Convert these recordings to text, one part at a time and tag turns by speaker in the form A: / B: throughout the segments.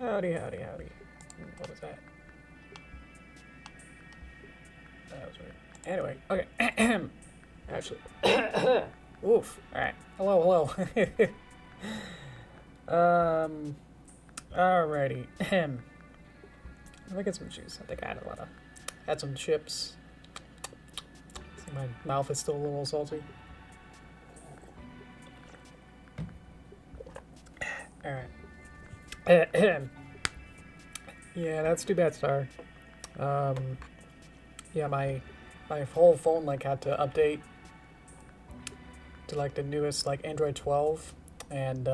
A: Howdy, howdy, howdy. What was that? That was weird. Anyway, okay. Actually. Oof. Alright. Hello, hello. Alrighty. Let me get some juice. I think I had some chips. See, my mouth is still a little salty. Alright. Yeah, that's too bad, Star. Yeah, my whole phone like had to update to like the newest like Android 12, and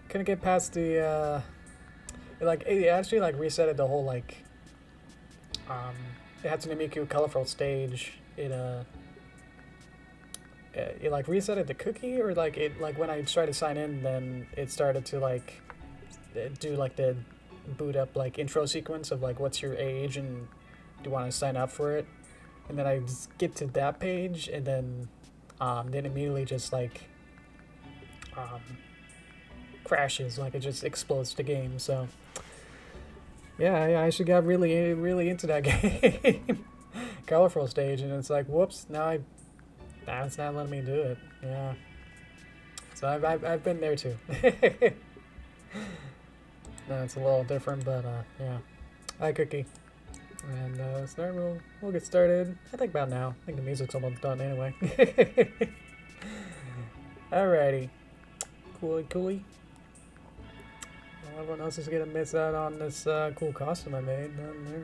A: couldn't get past the it actually like resetted the whole like it had to make you a colorful stage. It like resetted the cookie, or like it like when I tried to sign in, then it started to like do like the boot up like intro sequence of like what's your age and do you want to sign up for it, and then I just get to that page, and then immediately just like crashes, like it just explodes the game. So yeah, I actually got really into that game. Colorful stage, and it's like whoops, now it's not letting me do it. Yeah, so I've been there too. No, it's a little different, but yeah. Hi, Cookie. And we'll get started. I think about now. I think the music's almost done anyway. Alrighty. Coolie. Well, everyone else is gonna miss out on this cool costume I made.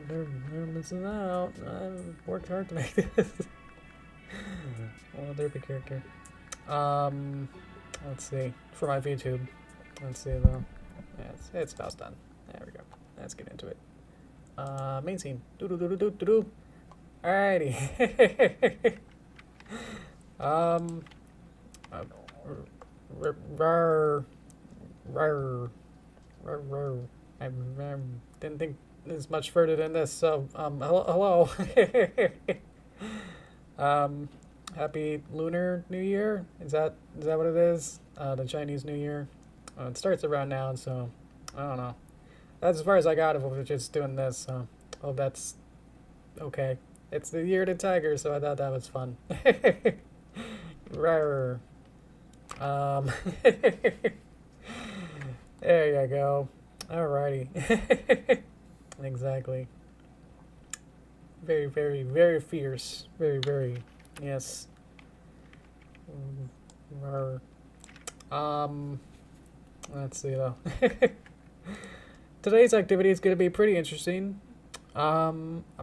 A: They're missing out. I worked hard to make this. Well, Derpy character. Let's see. For my VTube. Let's see though. Yeah, it's about done. There we go. Let's get into it. Main scene. Alrighty. I didn't think there's much further than this, so, hello. Happy Lunar New Year? Is that what it is? The Chinese New Year? It starts around now, so, I don't know. That's as far as I got if we're just doing this, so hope that's okay. It's the year of the tiger, so I thought that was fun. Rawr. There you go. Alrighty. Exactly. Very fierce. Very, yes. Rawr. Let's see though. Today's activity is going to be pretty interesting. I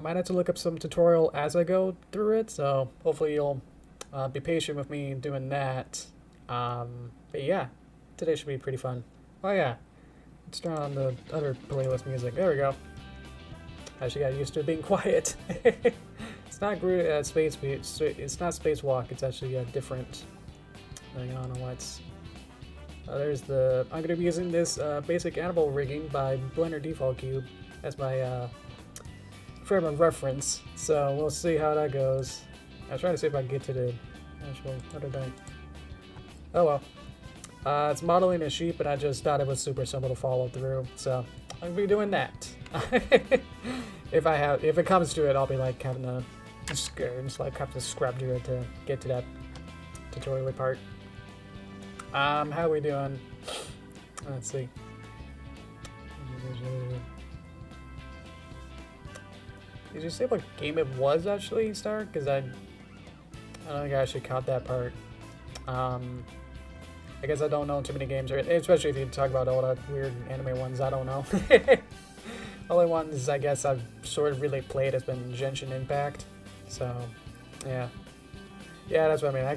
A: might have to look up some tutorial as I go through it, so hopefully you'll be patient with me doing that. But yeah, today should be pretty fun. Oh yeah, let's turn on the other playlist music. There we go. I actually got used to it being quiet. It's not it's not Spacewalk. It's actually a different. I don't know what's. There's I'm going to be using this basic animal rigging by Blender Default Cube as my frame of reference, so we'll see how that goes. I was trying to see if I can get to the actual other thing. Oh well. It's modeling a sheep, and I just thought it was super simple to follow through, so I'm going to be doing that. If it comes to it, I'll be like having to just like have to scrub through it to get to that tutorial part. How are we doing? Let's see. Did you say what game it was actually, Star? Because I don't think I actually caught that part. I guess I don't know too many games, especially if you talk about all the weird anime ones. I don't know. Only ones I guess I've sort of really played has been Genshin Impact. So, yeah. Yeah, that's what I mean. I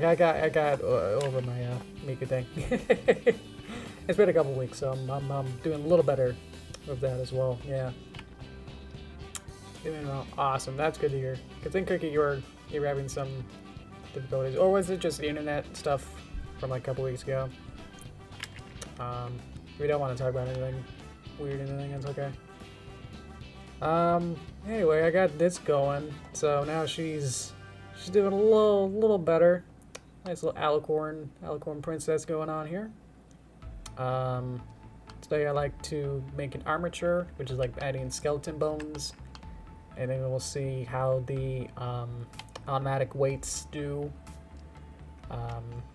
A: got over my Miku thing. It's been a couple weeks, so I'm doing a little better with that as well. Yeah. Doing awesome. That's good to hear. Cause in Cookie, you're having some difficulties, or was it just the internet stuff from like a couple weeks ago? We don't want to talk about anything weird or anything. It's okay. Anyway, I got this going, so now she's doing a little better. Nice little alicorn princess going on here. It's Today I like to make an armature, which is like adding skeleton bones, and then we'll see how the automatic weights do.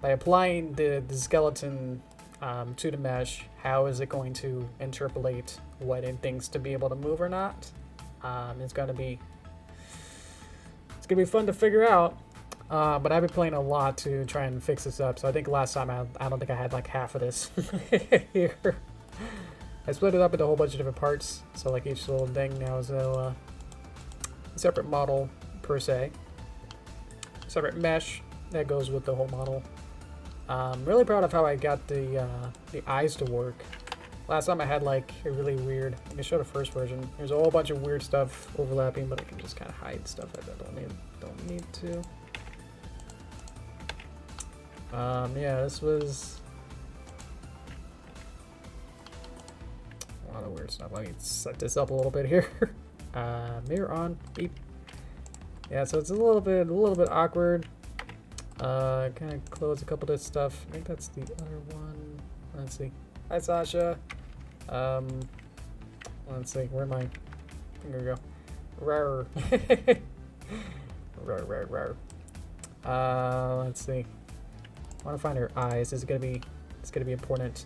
A: By applying the skeleton to the mesh, how is it going to interpolate what it thinks to be able to move or not? It's gonna be fun to figure out. But I've been playing a lot to try and fix this up. So I think last time I don't think I had like half of this here. I split it up into a whole bunch of different parts. So like each little thing now is a separate model per se, separate mesh that goes with the whole model. I'm really proud of how I got the eyes to work. Last time I had like a really weird, I can show the first version. There's a whole bunch of weird stuff overlapping, but I can just kind of hide stuff that I don't need to. Yeah, this was a lot of weird stuff. Let me set this up a little bit here. Mirror on, beep. Yeah, so it's a little bit awkward. Kind of close a couple of this stuff. I think that's the other one. Let's see. Hi, Sasha. Let's see. Where am I? There we go. Rar. Rar. Let's see. I want to find her eyes. It's gonna be important.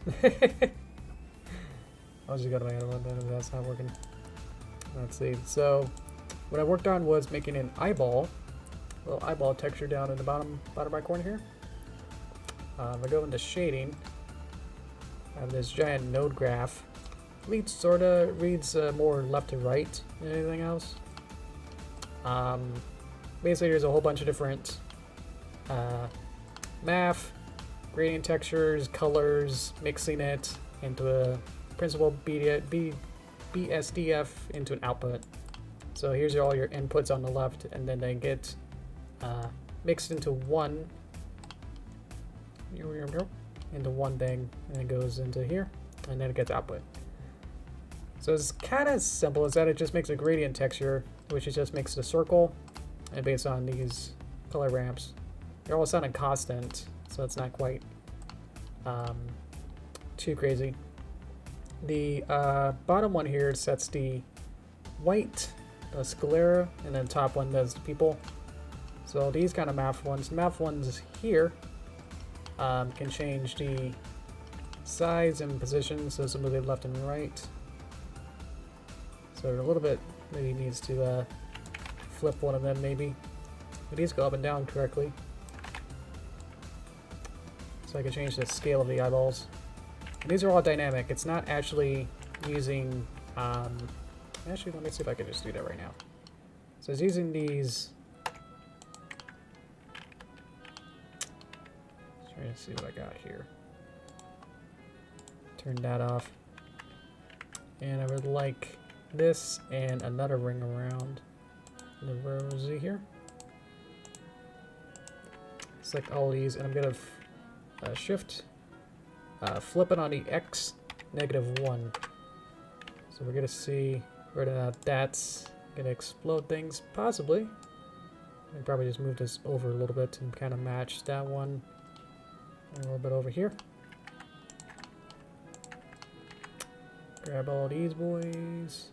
A: I'll just go to my other one. That's not working. Let's see. So, what I worked on was making an eyeball. A little eyeball texture down in the bottom right corner here. I go into shading. I have this giant node graph. Reads more left to right than anything else. Basically, there's a whole bunch of different math, gradient textures, colors, mixing it into a principal BSDF into an output. So here's all your inputs on the left, and then they get mixed into one thing, and it goes into here, and then it gets output. So it's kind of simple. Is that it just makes a gradient texture, which it just makes a circle, and based on these color ramps, they're all sounding constant, so it's not quite too crazy. The bottom one here sets the white, the sclera, and then top one does the people. So these kind of math ones here can change the size and position, so some of it left and right. So a little bit maybe needs to flip one of them maybe. But these go up and down correctly. So I can change the scale of the eyeballs. And these are all dynamic. It's not actually using... actually, let me see if I can just do that right now. So it's using these... Trying to see what I got here. Turn that off. And I would like this and another ring around the rosy here. Select all these, and I'm gonna shift, flip it on the X -1. So we're gonna see where that's gonna explode things, possibly. I can probably just move this over a little bit and kind of match that one. And a little bit over here. Grab all these boys.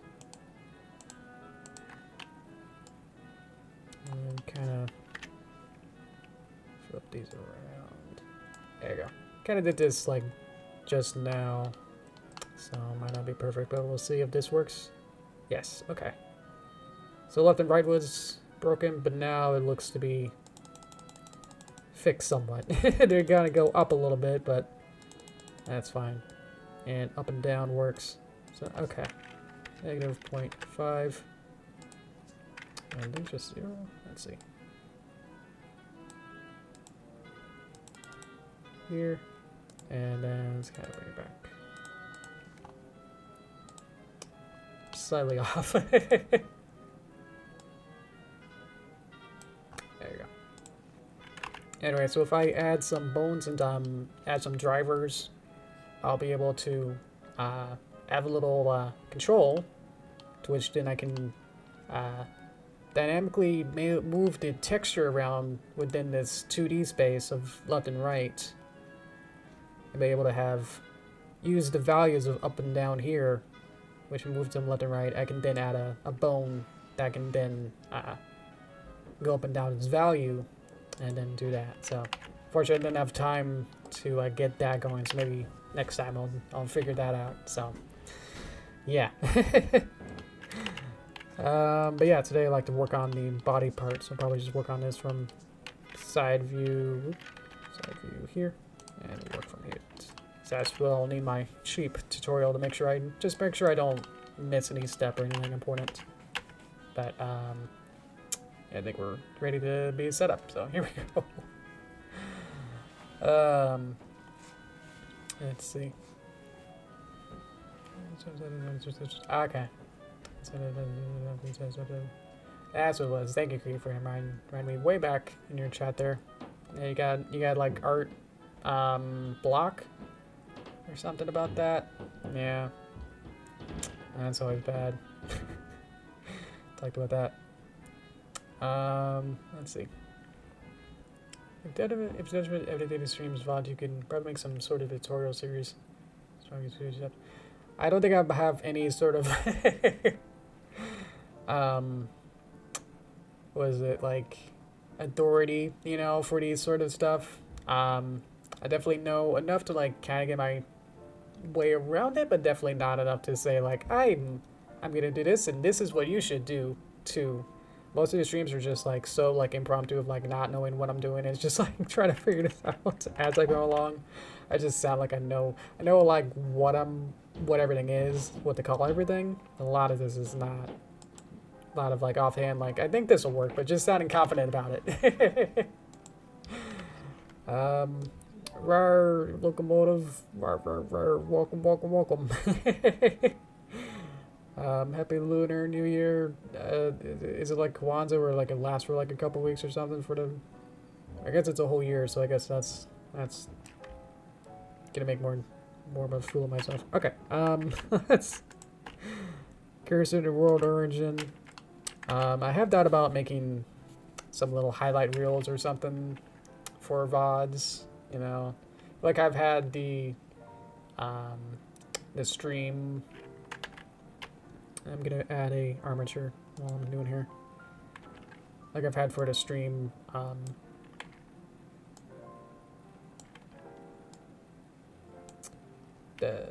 A: And kind of flip these around. There you go. Kind of did this like just now, so it might not be perfect, but we'll see if this works. Yes, okay. So left and right was broken, but now it looks to be fixed somewhat. They're gonna go up a little bit, but that's fine. And up and down works. So okay. -0.5. And then just 0. Let's see. Here. And then let's kind of bring it back. Slightly off. There you go. Anyway, so if I add some bones and add some drivers, I'll be able to have a little control, to which then I can dynamically move the texture around within this 2D space of left and right, and be able to have use the values of up and down here, which moves them left and right, I can then add a bone that can then go up and down its value, and then do that. So, fortunately, I didn't have time to get that going. So maybe next time I'll figure that out. So, yeah. But yeah, today I like to work on the body part. So I'll probably just work on this from side view here, and work from here. So as well, I'll need my cheap tutorial to make sure I don't miss any step or anything important. But I think we're ready to be set up. So here we go. Let's see. Okay. That's what it was. Thank you, Creed, for reminding me way back in your chat there. Yeah, you got like art block or something about that. Yeah. That's always bad. Talked about that. Let's see. If judgment every day streams VOD, you can probably make some sort of tutorial series. I don't think I have any sort of was it like authority, you know, for these sort of stuff. I definitely know enough to like kind of get my way around it, but definitely not enough to say like I'm gonna do this and this is what you should do too. Most of the streams are just like so like impromptu of like not knowing what I'm doing. It's just like trying to figure this out as I go along. I just sound like I know like what everything is, what to call everything. A lot of this is not. A lot of like offhand, like I think this will work, but just sounding confident about it. Rar locomotive, rar, welcome. Happy Lunar New Year. Is it like Kwanzaa where like it lasts for like a couple weeks or something for the? I guess it's a whole year, so I guess that's gonna make more of a fool of myself. Okay. Let's. Curious in the world origin. I have thought about making some little highlight reels or something for VODs, you know. Like I've had the stream. I'm gonna add a armature while I'm doing here. Like I've had for the stream the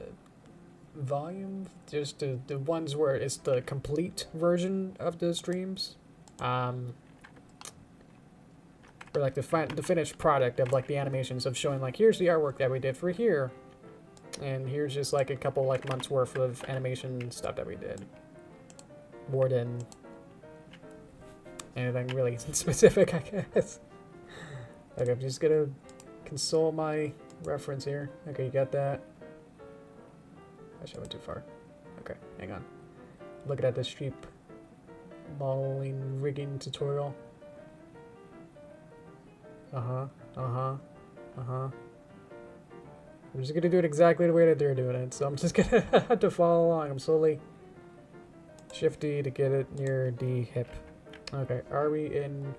A: volume, just the ones where it's the complete version of the streams, or like the finished product of like the animations of showing like here's the artwork that we did for here, and here's just like a couple like months worth of animation stuff that we did, more than anything really specific, I guess. Okay, I'm just gonna console my reference here. Okay, you got that. I went too far. Okay, hang on. Looking at the streep modeling rigging tutorial. I'm just gonna do it exactly the way that they're doing it, so I'm just gonna have to follow along. I'm slowly shifty to get it near the hip. Okay, are we in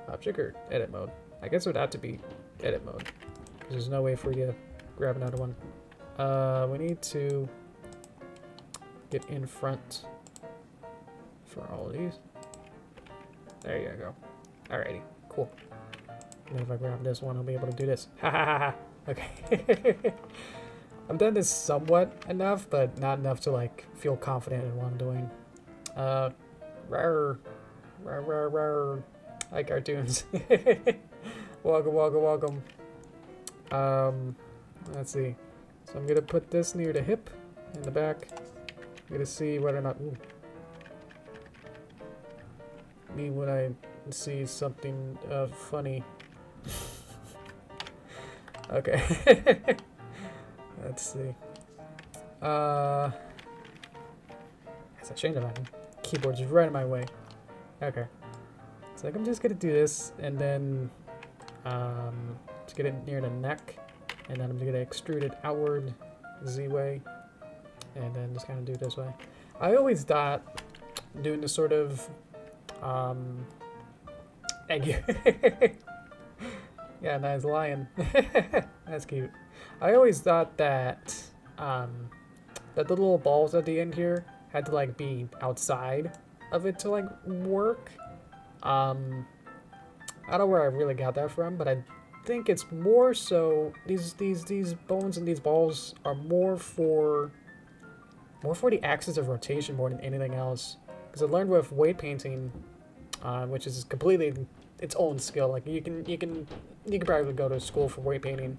A: object or edit mode? I guess it would have to be edit mode, because there's no way for you to grab another one. We need to get in front for all of these. There you go. Alrighty, cool. And if I grab this one, I'll be able to do this. Ha ha ha ha. Okay. I've done this somewhat enough, but not enough to like feel confident in what I'm doing. Rar. Hi, cartoons. Welcome. Let's see. So I'm gonna put this near the hip in the back. I'm gonna see whether or not. Ooh. Me when I see something funny. Okay. Let's see. It's a shame that my keyboard's right in my way. Okay. So like I'm just gonna do this and then just get it near the neck. And then I'm gonna extrude it outward, Z-way, and then just kind of do it this way. I always thought doing this sort of Yeah, nice lion. That's cute. I always thought that that the little balls at the end here had to like be outside of it to like work. I don't know where I really got that from, but I think it's more so these bones and these balls are more for the axis of rotation more than anything else. Because I learned with weight painting, which is completely its own skill. Like you can probably go to school for weight painting,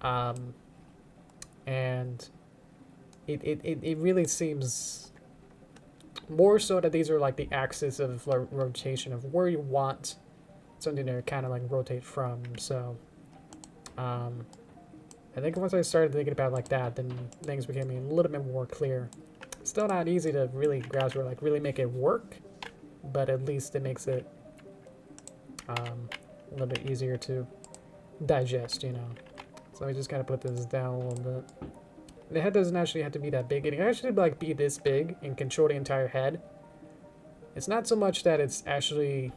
A: and it really seems more so that these are like the axis of rotation of where you want something to kind of like rotate from. So I think once I started thinking about it like that, then things became a little bit more clear. Still not easy to really grasp or like really make it work, but at least it makes it a little bit easier to digest, you know. So I just kind of put this down a little bit. The head doesn't actually have to be that big. It can actually like be this big and control the entire head. It's not so much that it's actually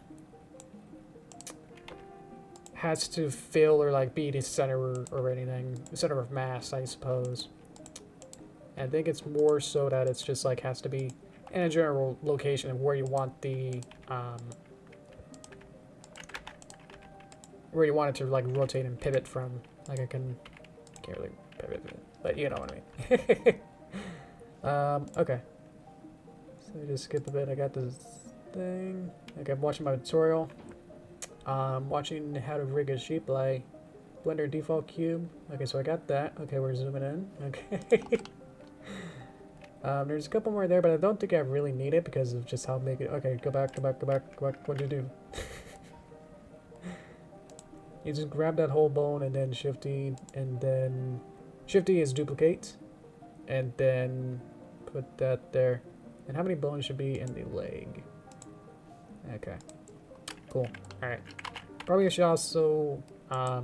A: has to fill or like be the center or anything, the center of mass, I suppose. I think it's more so that it's just like has to be in a general location of where you want the where you want it to like rotate and pivot from. Like I can't really pivot it, but you know what I mean. Okay. So just skip a bit. I got this thing. Okay, I'm watching my tutorial. Watching how to rig a sheep by Blender default cube. Okay, so I got that. Okay, we're zooming in. Okay. There's a couple more there, but I don't think I really need it because of just how big it. Okay, go back. What'd you do? You just grab that whole bone and then shifty, and then shifty is duplicate, and then put that there. And how many bones should be in the leg? Okay, cool. All right. Probably should also so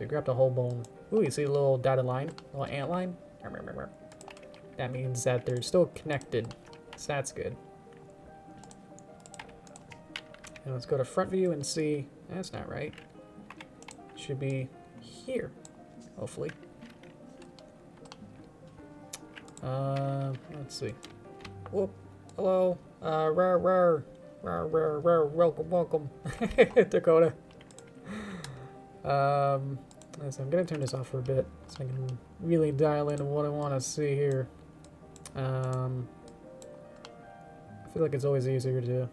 A: you grab the whole bone. Ooh, you see a little dotted line, a little ant line. That means that they're still connected, so that's good. And let's go to front view and see. That's not right. It should be here, hopefully. Let's see. Whoop. Hello. Welcome. Dakota. So I'm gonna turn this off for a bit so I can really dial in on what I want to see here. I feel like it's always easier to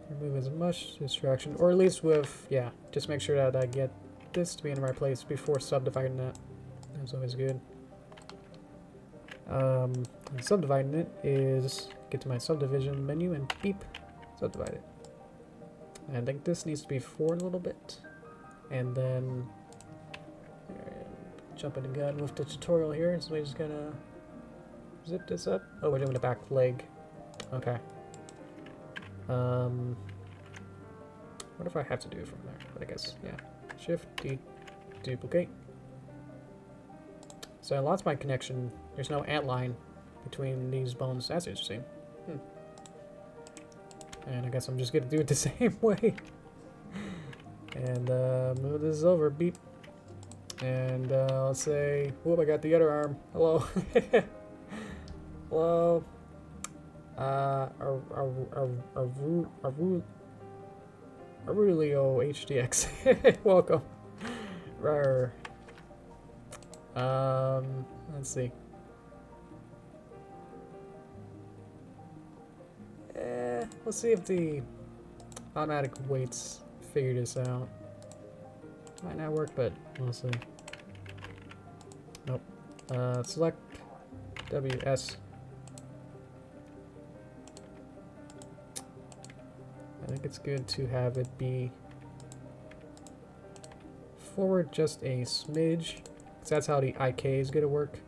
A: remove as much distraction, or at least with, yeah, just make sure that I get this to be in the right place before subdividing it. That's always good. And subdividing it is get to my subdivision menu and beep, subdivide it. And I think this needs to be forward a little bit, and then jumping the gun with the tutorial here. So we're just gonna zip this up. Oh, we're doing the back leg. Okay. What if I have to do it from there? But I guess, yeah. Shift D, duplicate. So I lost my connection. There's no ant line between these bones. That's interesting. And I guess I'm just gonna do it the same way. And move this over, beep. And I'll say, whoop, I got the other arm. Hello. Hello. Aurelio HDX. Welcome. Rawr. Let's see. Let's see if the automatic weights figure this out. Might not work, but we'll see. Nope. Select WS. I think it's good to have it be forward just a smidge, because that's how the IK is going to work.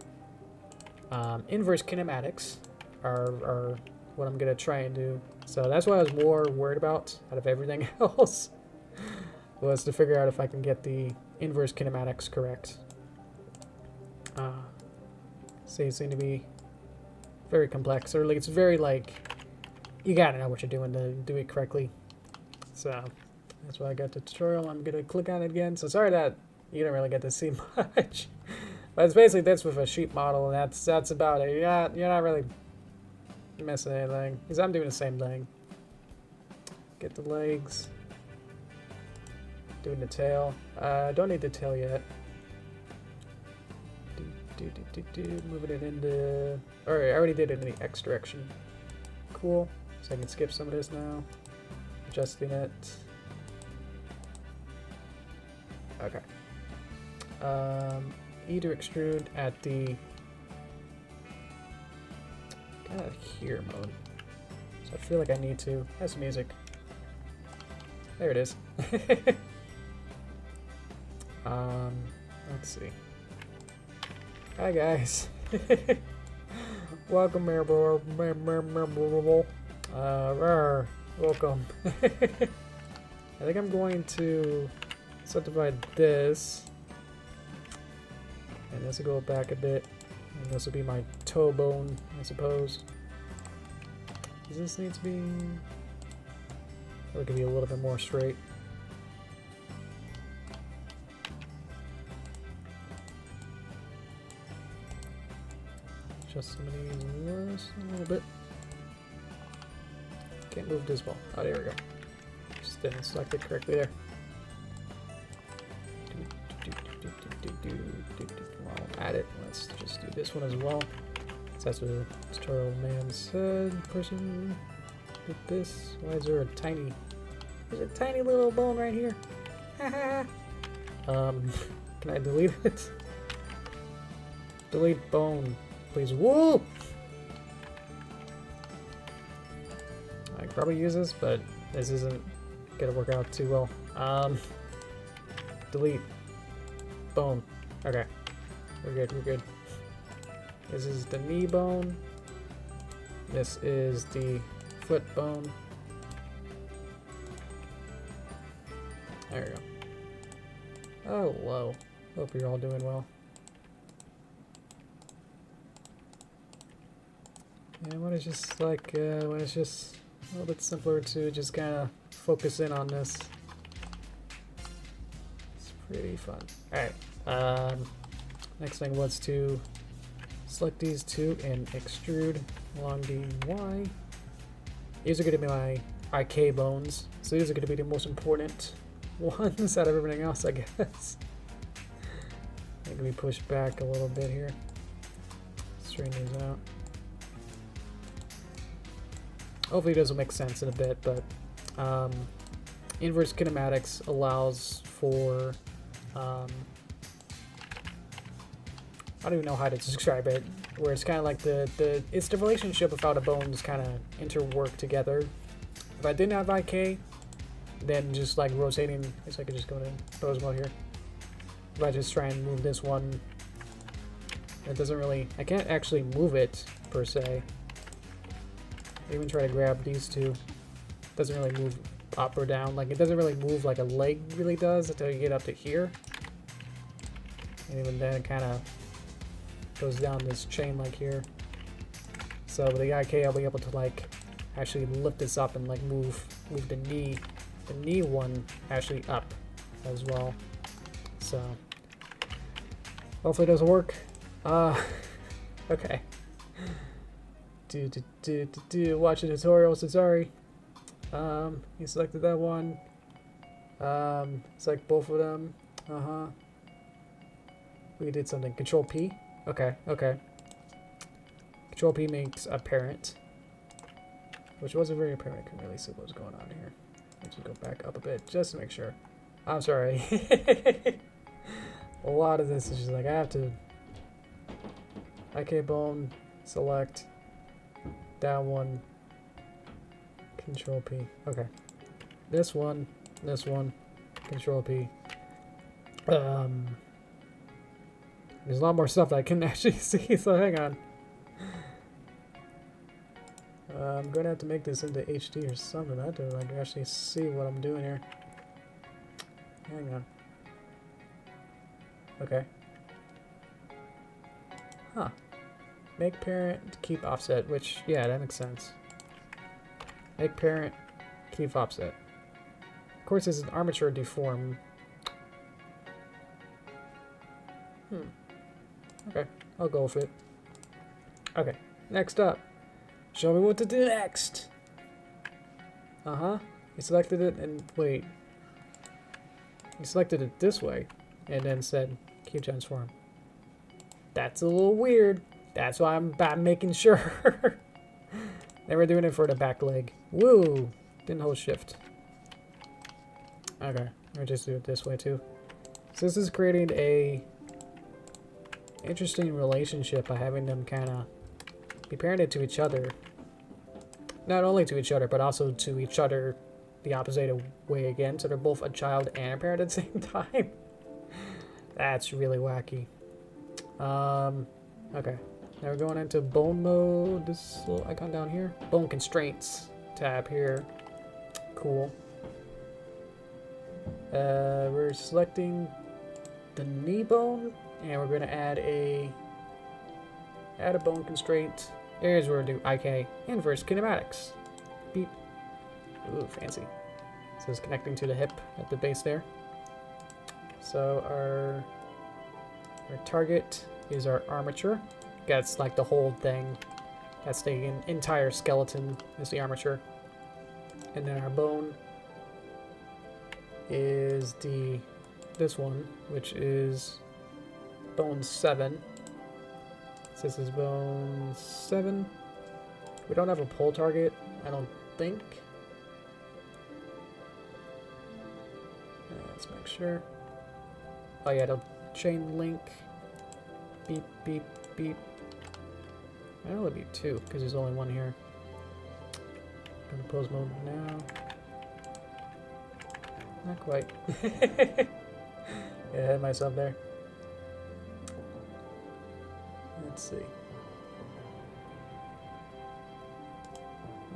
A: Inverse kinematics are what I'm going to try and do. So that's what I was more worried about out of everything else, was to figure out if I can get the inverse kinematics correct. They seem to be very complex, or like it's very like you gotta know what you're doing to do it correctly. So that's why I got the tutorial. I'm gonna click on it again. So sorry that you don't really get to see much, but it's basically this with a sheep model, and that's about it. You're not really missing anything, because I'm doing the same thing. Get the legs, doing the tail. Don't need the tail yet. Moving it into. Alright, I already did it in the X direction. Cool. So I can skip some of this now. Adjusting it. Okay. E to extrude at the kind of here mode. So I feel like I need to. That's music. There it is. Let's see. Hi guys. Welcome, welcome. I think I'm going to subdivide this, and this will go back a bit, and this will be my toe bone, I suppose. Does this need to be? It could be a little bit more straight. Just some of these a little bit. Can't move this ball. Oh, there we go. Just didn't select it correctly there. While I'm at it, let's just do this one as well. So that's what the tutorial man said. Person did this. Why is there a tiny? There's a tiny little bone right here. Can I delete it? Delete bone, please. Whoa! I could probably use this, but this isn't gonna work out too well. Delete bone. Okay, we're good. We're good. This is the knee bone. This is the foot bone. There we go. Oh, hello. Hope you're all doing well. And when it's just like, when it's just a little bit simpler to just kind of focus in on this. It's pretty fun. Alright, next thing was to select these two and extrude along the Y. These are going to be my IK bones, so these are going to be the most important ones out of everything else, I guess. They can be pushed back a little bit here. Straighten these out. Hopefully this will make sense in a bit, but inverse kinematics allows for I don't even know how to describe it, where it's kind of like it's the relationship of how the bones kind of interwork together. If I didn't have IK, then just like rotating, I guess I could just go to pose mode here. If I just try and move this one, it doesn't really, I can't actually move it per se. I even try to grab these two, it doesn't really move up or down, like it doesn't really move like a leg really does until you get up to here. And even then it kind of goes down this chain like here. So with the IK I'll be able to like actually lift this up and like move the knee one actually up as well. So hopefully it doesn't work. Okay. Watch the tutorial, so sorry. You selected that one. Select both of them. We did something. Control P. Okay. Control P makes apparent, which wasn't very apparent. I couldn't really see what was going on here. Let's just go back up a bit just to make sure. I'm sorry. A lot of this is just like I have to. IK bone, select that one. Control P. Okay. This one. Control P. There's a lot more stuff that I can actually see, so hang on. I'm gonna have to make this into HD or something. I have to like actually see what I'm doing here. Hang on. Okay. Huh. Make parent, keep offset, which, yeah, that makes sense. Make parent, keep offset. Of course, this is an armature deform. Okay, I'll go with it. Okay, next up. Show me what to do next. You selected it and wait. You selected it this way and then said keep transform. That's a little weird. That's why I'm making sure. Then we're doing it for the back leg. Woo! Didn't hold shift. Okay, we'll just do it this way too. So this is creating a interesting relationship by having them kind of be parented to each other. Not only to each other, but also to each other the opposite way again. So they're both a child and a parent at the same time. That's really wacky. Okay. Now we're going into bone mode. This little icon down here. Bone constraints tab here. Cool. We're selecting the knee bone, and we're going to add a bone constraint. Here's where we do IK inverse kinematics. Beep. Ooh, fancy. So it's connecting to the hip at the base there. So our target is our armature. That's like the whole thing. That's the entire skeleton is the armature. And then our bone is this one, which is bone 7. So this is bone 7. We don't have a pull target, I don't think. Let's make sure. Oh yeah, the chain link. Beep, beep, beep. I know it'll be 2, because there's only one here. Go to pose mode now. Not quite. Yeah, I hit myself there. Let's see.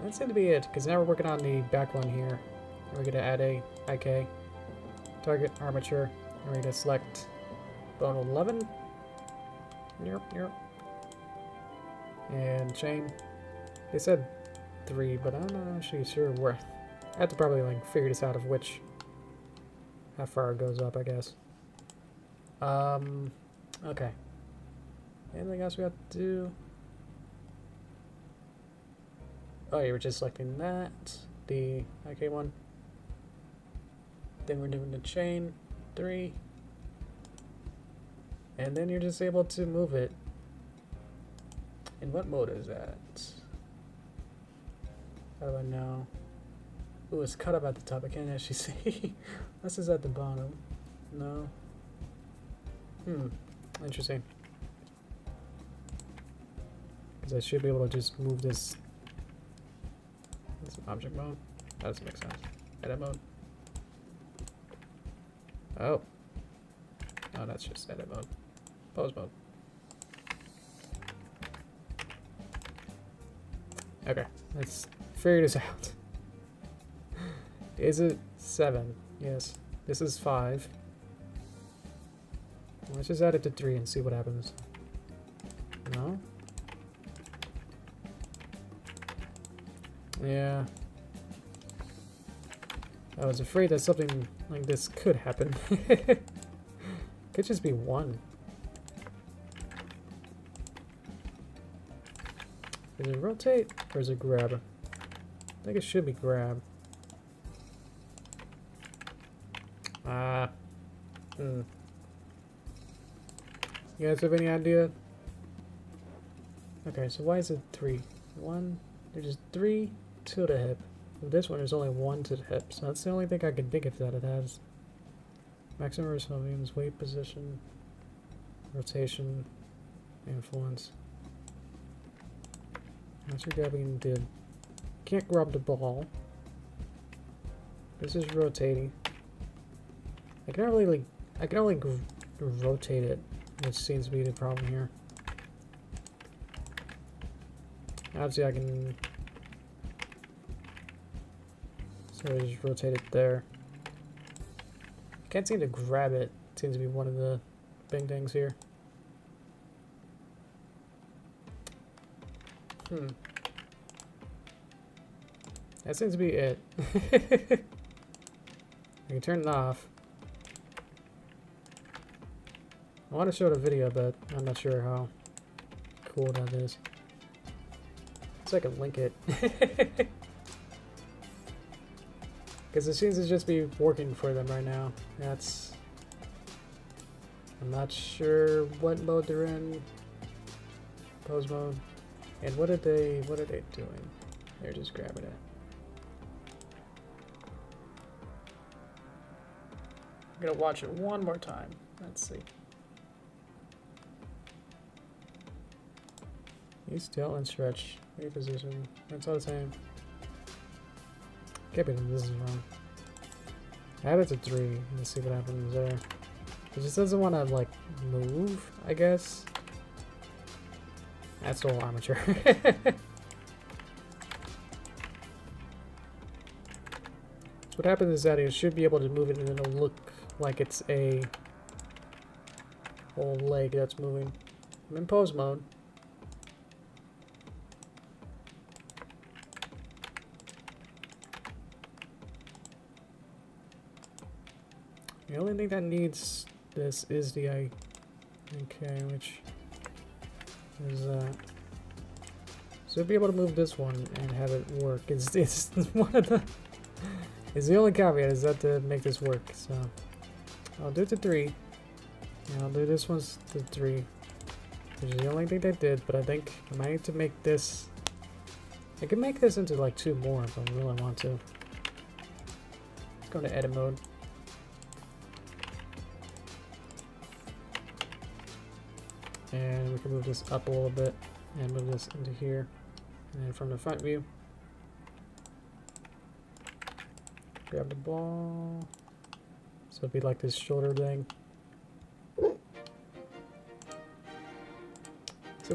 A: That seemed to be it, because now we're working on the back one here. We're going to add a IK, target armature, and we're going to select bone 11. Yep. And chain. They said 3, but I'm not actually sure where. I have to probably like figure this out of how far it goes up, I guess. Okay. Anything else we have to do? Oh, you were just selecting that, the IK one. Then we're doing the chain 3. And then you're just able to move it. In what mode is that? How do I know? Ooh, it's cut up at the top. I can't actually see. This is at the bottom. No. Interesting. Because I should be able to just move this. This object mode. That doesn't make sense. Edit mode. Oh. No, that's just edit mode. Pose mode. Okay, let's figure this out. Is it 7? Yes. This is 5. Let's just add it to 3 and see what happens. No? Yeah. I was afraid that something like this could happen. Could just be 1. Is it rotate or is it grab? I think it should be grab. You guys have any idea? Okay, so why is it 3? 1, there's just 3 to the hip. With this one, there's only 1 to the hip, so that's the only thing I can think of that it has. Maximum resilience, weight, position, rotation, influence. That's your grabbing did. Can't grab the ball. This is rotating. I can only rotate it, which seems to be the problem here. Obviously I can so I just rotate it there. Can't seem to grab it. Seems to be one of the big things here. That seems to be it. I can turn it off. I want to show the video, but I'm not sure how cool that is. So I can link it. Because it seems to just be working for them right now. That's... I'm not sure what mode they're in. Pose mode. And what are they doing? They're just grabbing it. I'm gonna watch it one more time. Let's see. Use tail and stretch. Reposition. That's all the same. Can't be that this is wrong. Add it to 3. Let's see what happens there. It just doesn't want to like move, I guess. That's all Armature. So what happens is that it should be able to move it and it'll look like it's a whole leg that's moving. I'm in pose mode. The only thing that needs this is the okay, which is so we'll be able to move this one and have it work. It's one of the is the only caveat is that to make this work. So I'll do it to 3. And I'll do this one's to 3. Which is the only thing they did, but I think I might need to make this. I can make this into like 2 more if I really want to. Let's go to edit mode. And we can move this up a little bit and move this into here. And then from the front view, grab the ball. So it'd be like this shoulder thing. So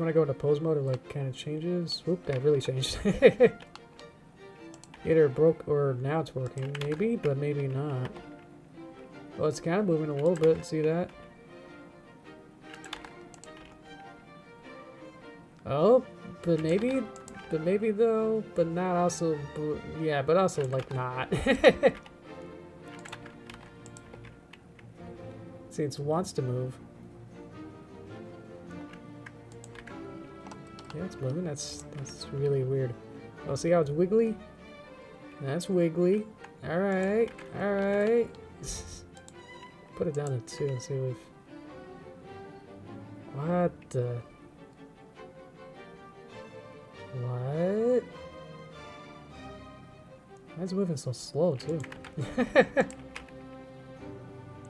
A: when I go into pose mode, it like kind of changes. Whoop, that really changed. Either it broke or now it's working, maybe, but maybe not. Well, it's kind of moving a little bit. See that? Oh, but maybe though, but not also, yeah, but also like not. See, it wants to move. Yeah, it's moving. That's really weird. Oh, see how it's wiggly? That's wiggly. All right, all right. Put it down to 2 and see if. What the. What? Why is it moving so slow too?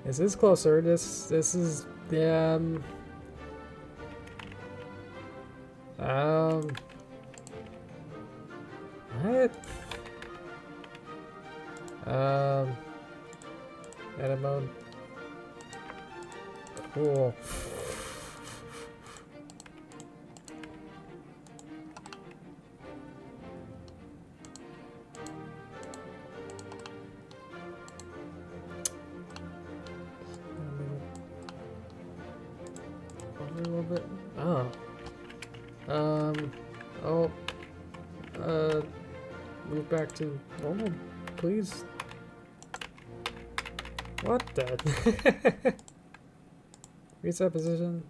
A: This is closer. This is what? Edit mode. Cool. A little bit. Move back to normal, please. What the? Reset position.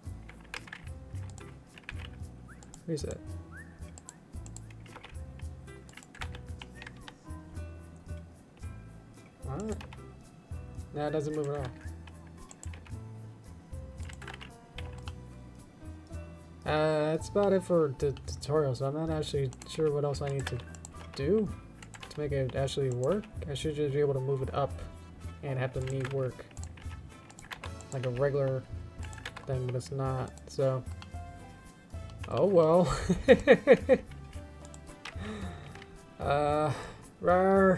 A: Reset. What? No, it doesn't move at all. That's about it for the tutorial, so I'm not actually sure what else I need to do to make it actually work. I should just be able to move it up and have the knee work like a regular thing, but it's not, so oh well. Rar.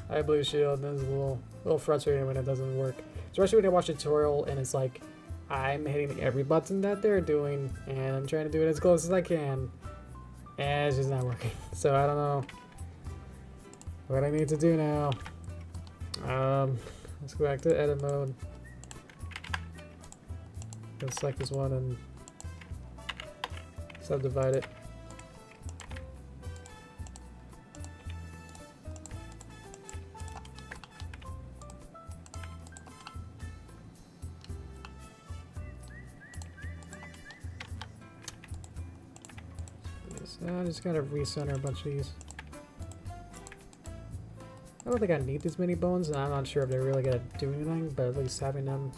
A: I have blue shield, and it's a little frustrating when it doesn't work, especially when I watch a tutorial and it's like I'm hitting every button that they're doing and I'm trying to do it as close as I can and it's just not working. So I don't know what I need to do now. Let's go back to edit mode. Let's select this one and subdivide it. So I just gotta recenter a bunch of these. I don't think I need this many bones, and I'm not sure if they're really gonna do anything, but at least having them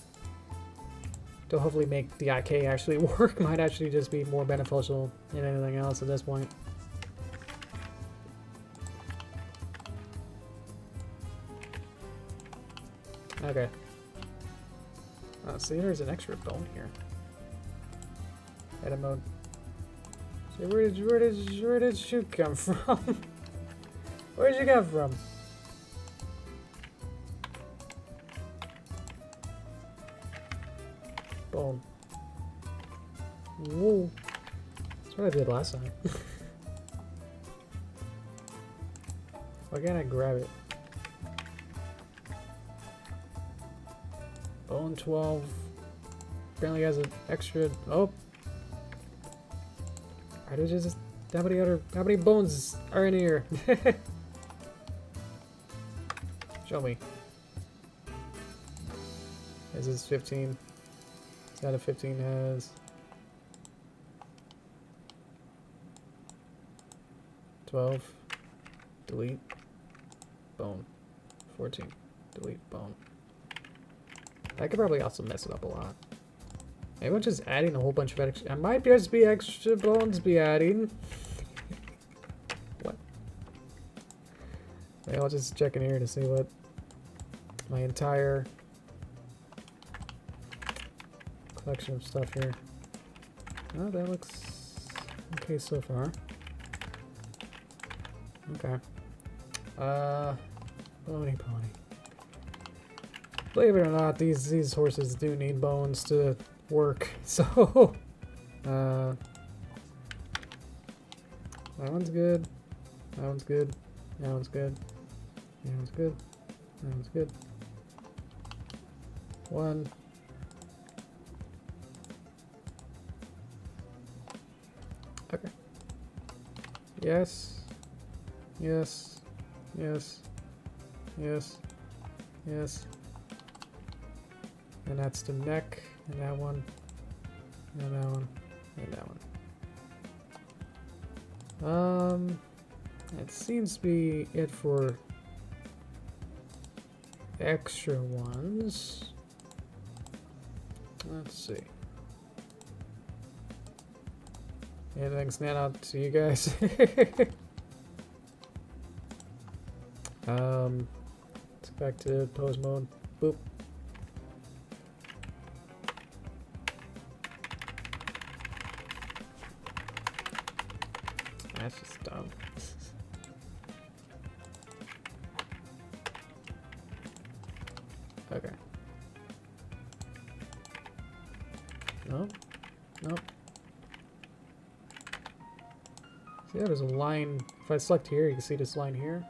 A: to hopefully make the IK actually work might actually just be more beneficial than anything else at this point. Okay. See, there's an extra bone here. Edit mode. So where did you come from? Where did you come from? Bone. Whoa. That's what I did last time. Why can't I grab it? Bone 12. Apparently has an extra. Oh. I just. How many bones are in here? Show me. This is 15. Out of 15 has 12. Delete. Bone. 14. Delete. Bone. I could probably also mess it up a lot. Maybe I'm just adding a whole bunch of extra. I might just be extra bones be adding. What? Maybe I'll just check in here to see what my entire collection of stuff here. Oh, that looks okay so far. Okay. Pony. Believe it or not, these horses do need bones to work. So, that one's good. That one's good. That one's good. That one's good. That one's good. One. Okay. Yes. Yes. Yes. Yes. Yes. And that's the neck, and that one, and that one, and that one. That seems to be it for extra ones. Let's see. Anything stand out to you guys? Let's go back to pose mode. Boop. That's just dumb. Okay. Nope. Nope. See, there's a line. If I select here, you can see this line here.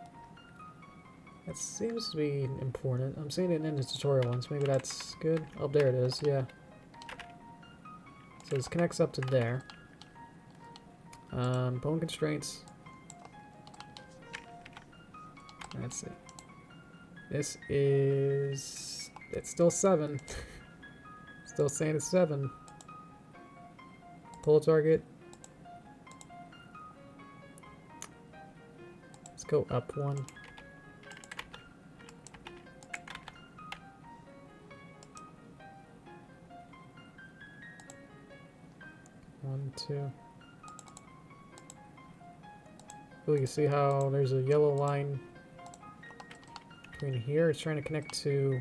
A: That seems to be important. I'm seeing it in the tutorial once. Maybe that's good. Oh, there it is. Yeah. So this connects up to there. Bone constraints. That's it. This is... It's still 7. Still saying it's 7. Pull target. Let's go up 1. One, 2. Oh, you see how there's a yellow line between here? It's trying to connect to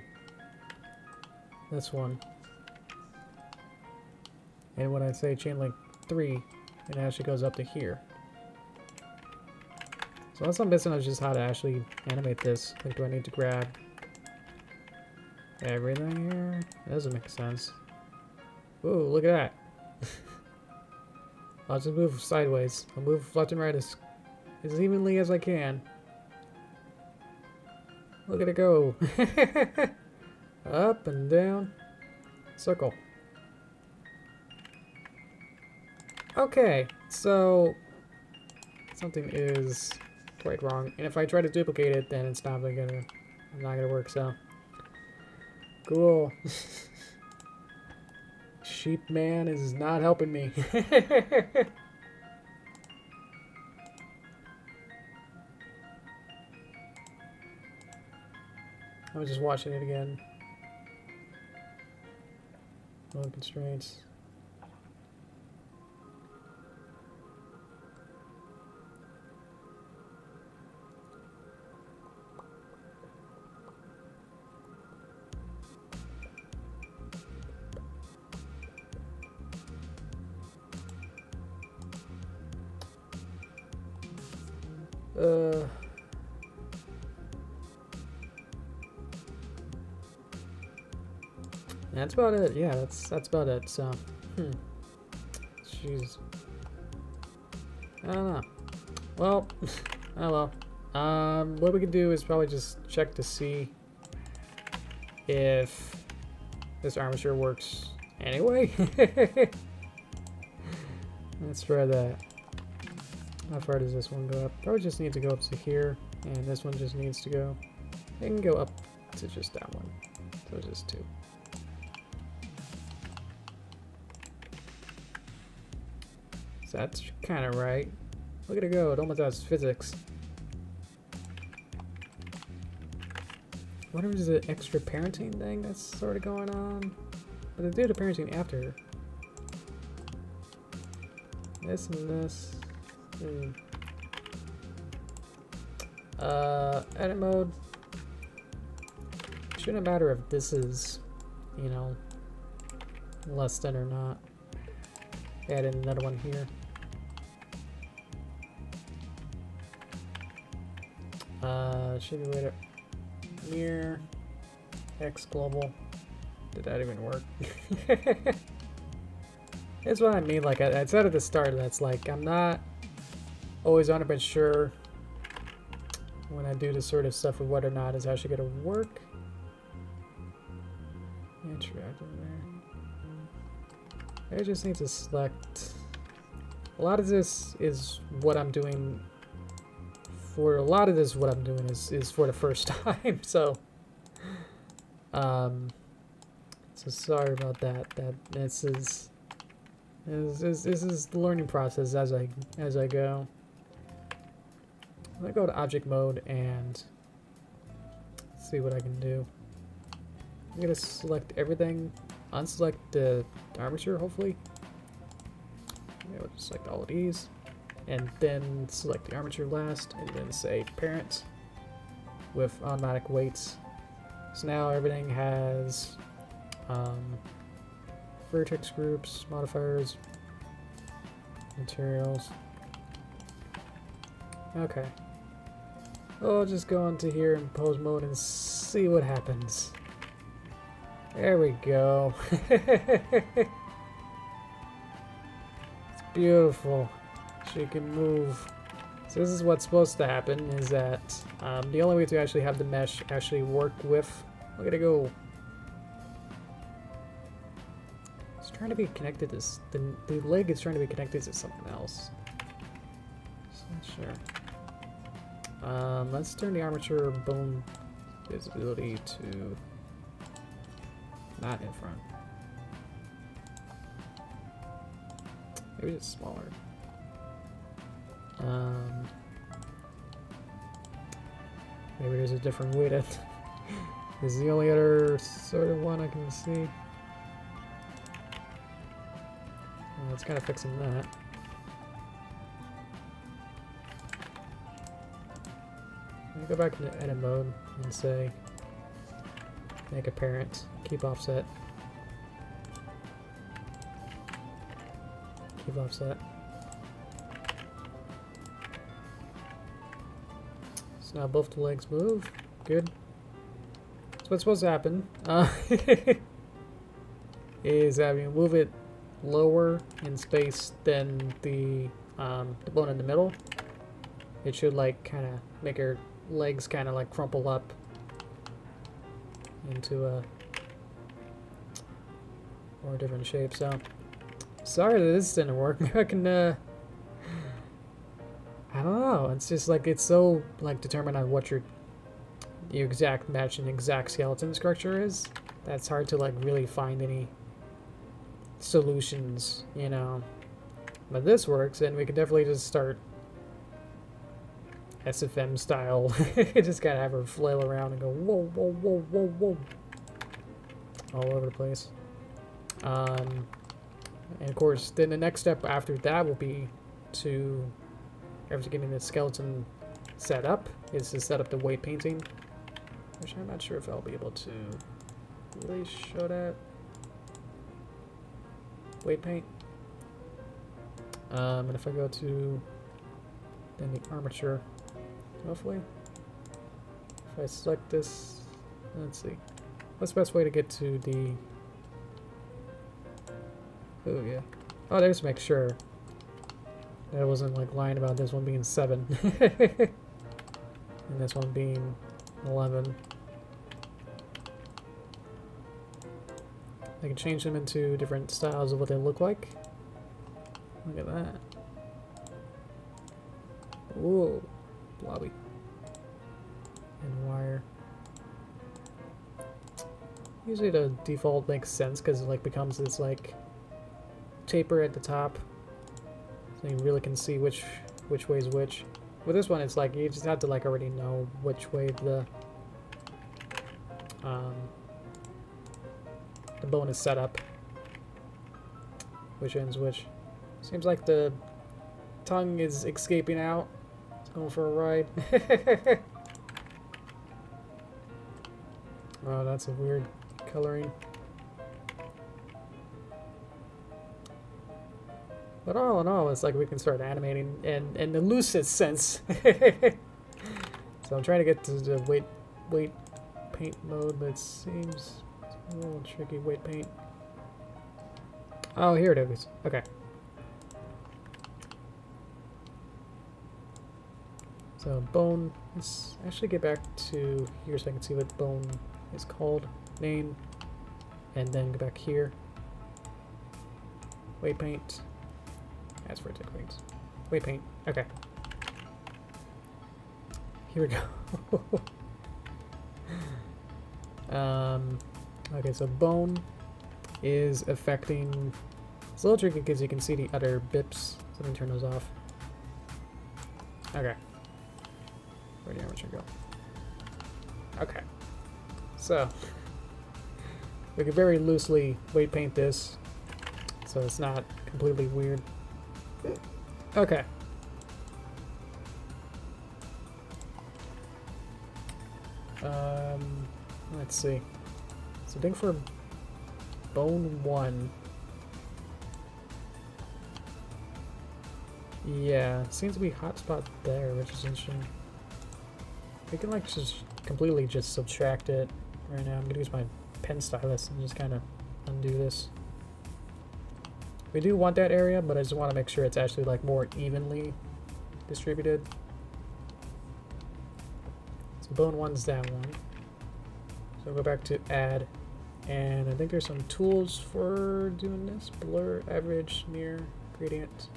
A: this one. And when I say chain link 3, it actually goes up to here. So that's what I'm missing is just how to actually animate this. Like, do I need to grab everything here? That doesn't make sense. Ooh, look at that. I'll just move sideways. I'll move left and right as evenly as I can. Look at it go. Up and down. Circle. Okay, so something is quite wrong. And if I try to duplicate it, then it's not gonna work, so. Cool. Sheep man is not helping me. I was just watching it again. Bone constraints. That's about it. Yeah, that's about it. So, jeez, I don't know. Well, oh well. What we can do is probably just check to see if this armature works anyway. Let's try that. How far does this one go up? Probably just need to go up to here, and this one just needs to go. It can go up to just that one. So just 2. So that's kind of right. Look at it go. It almost has physics. What is the extra parenting thing that's sort of going on? But they do the parenting after. This and this. Edit mode. Shouldn't matter if this is, you know, less than or not. Add in another one here. Should be later. Mirror. X global. Did that even work? That's what I mean. Like I said at the start, that's like I'm not always 100% sure when I do this sort of stuff with whether or not it's actually going to work. Interact in there. I just need to select. A lot of this is what I'm doing. For a lot of this, what I'm doing is for the first time. So, so sorry about that. This is the learning process as I go. I'm gonna go to object mode and see what I can do. I'm gonna select everything, unselect the armature, hopefully. Yeah, we'll just select all of these, and then select the armature last, and then say parent with automatic weights. So now everything has vertex groups, modifiers, materials. Okay. I'll just go into here in pose mode and see what happens. There we go. It's beautiful. She can move. So this is what's supposed to happen, is that the only way to actually have the mesh actually work with... Look at it go. It's trying to be connected to... The leg is trying to be connected to something else. Just not sure. Let's turn the armature bone visibility to not in front. Maybe it's smaller. Maybe there's a different way that this is the only other sort of one I can see. It's kind of fixing that. Let me go back into edit mode and say make a parent, keep offset. Keep offset. So now both the legs move. Good. So what's supposed to happen is that we move it lower in space than the bone in the middle. It should like kind of make her legs kind of like crumple up into a more different shape. So sorry that this didn't work. Maybe I can I don't know. It's just like it's so like determined on what your exact match and exact skeleton structure is. That's hard to like really find any solutions, you know. But this works, and we can definitely just start SFM style. Just gotta have her flail around and go whoa, whoa, whoa, whoa, whoa, all over the place. And of course, then the next step after that will be to, after getting the skeleton set up, is to set up the weight painting, which I'm not sure if I'll be able to really show that. Weight paint. And if I go to then the armature, hopefully, if I select this, let's see, what's the best way to get to the, oh yeah, oh, there's to make sure that I wasn't like lying about this one being 7 and this one being 11. I can change them into different styles of what they look like. Look at that. Whoa, blobby. And wire. Usually the default makes sense because it like becomes this like taper at the top, so you really can see which way is which. With this one, it's like you just have to like already know which way the bone is set up, which ends which. Seems like the tongue is escaping out. It's going for a ride. Oh, that's a weird coloring. But all in all, it's like we can start animating in the loosest sense. So I'm trying to get to the weight paint mode, but it seems a little tricky. Weight paint. Oh, here it is. Okay. So bone, let's actually get back to here so I can see what bone is called. Name, and then go back here. Weight paint. That's for techniques. Weight paint. Okay. Here we go. Okay, so bone is affecting. It's a little tricky because you can see the other bips. So let me turn those off. Okay. Where did the armature go? Okay. So we can very loosely weight paint this, so it's not completely weird. Okay. Let's see. So I think for bone 1, yeah, seems to be hotspot there, which is interesting. We can like just completely just subtract it right now. I'm gonna use my pen stylus and just kind of undo this. We do want that area, but I just want to make sure it's actually like more evenly distributed. So bone 1's that one. So go back to add, and I think there's some tools for doing this. Blur, average, mirror, gradient.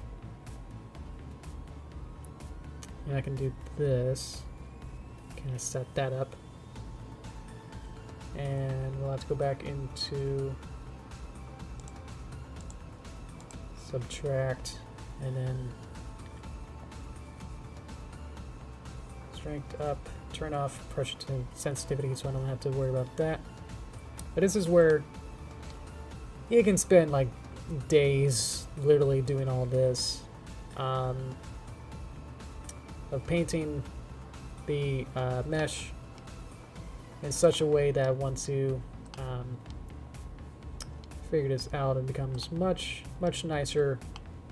A: And I can do this. Kind of set that up. And we'll have to go back into subtract, and then strength up, turn off pressure to sensitivity so I don't have to worry about that. But this is where you can spend like days literally doing all this, of painting the mesh in such a way that once you figure this out, it becomes much nicer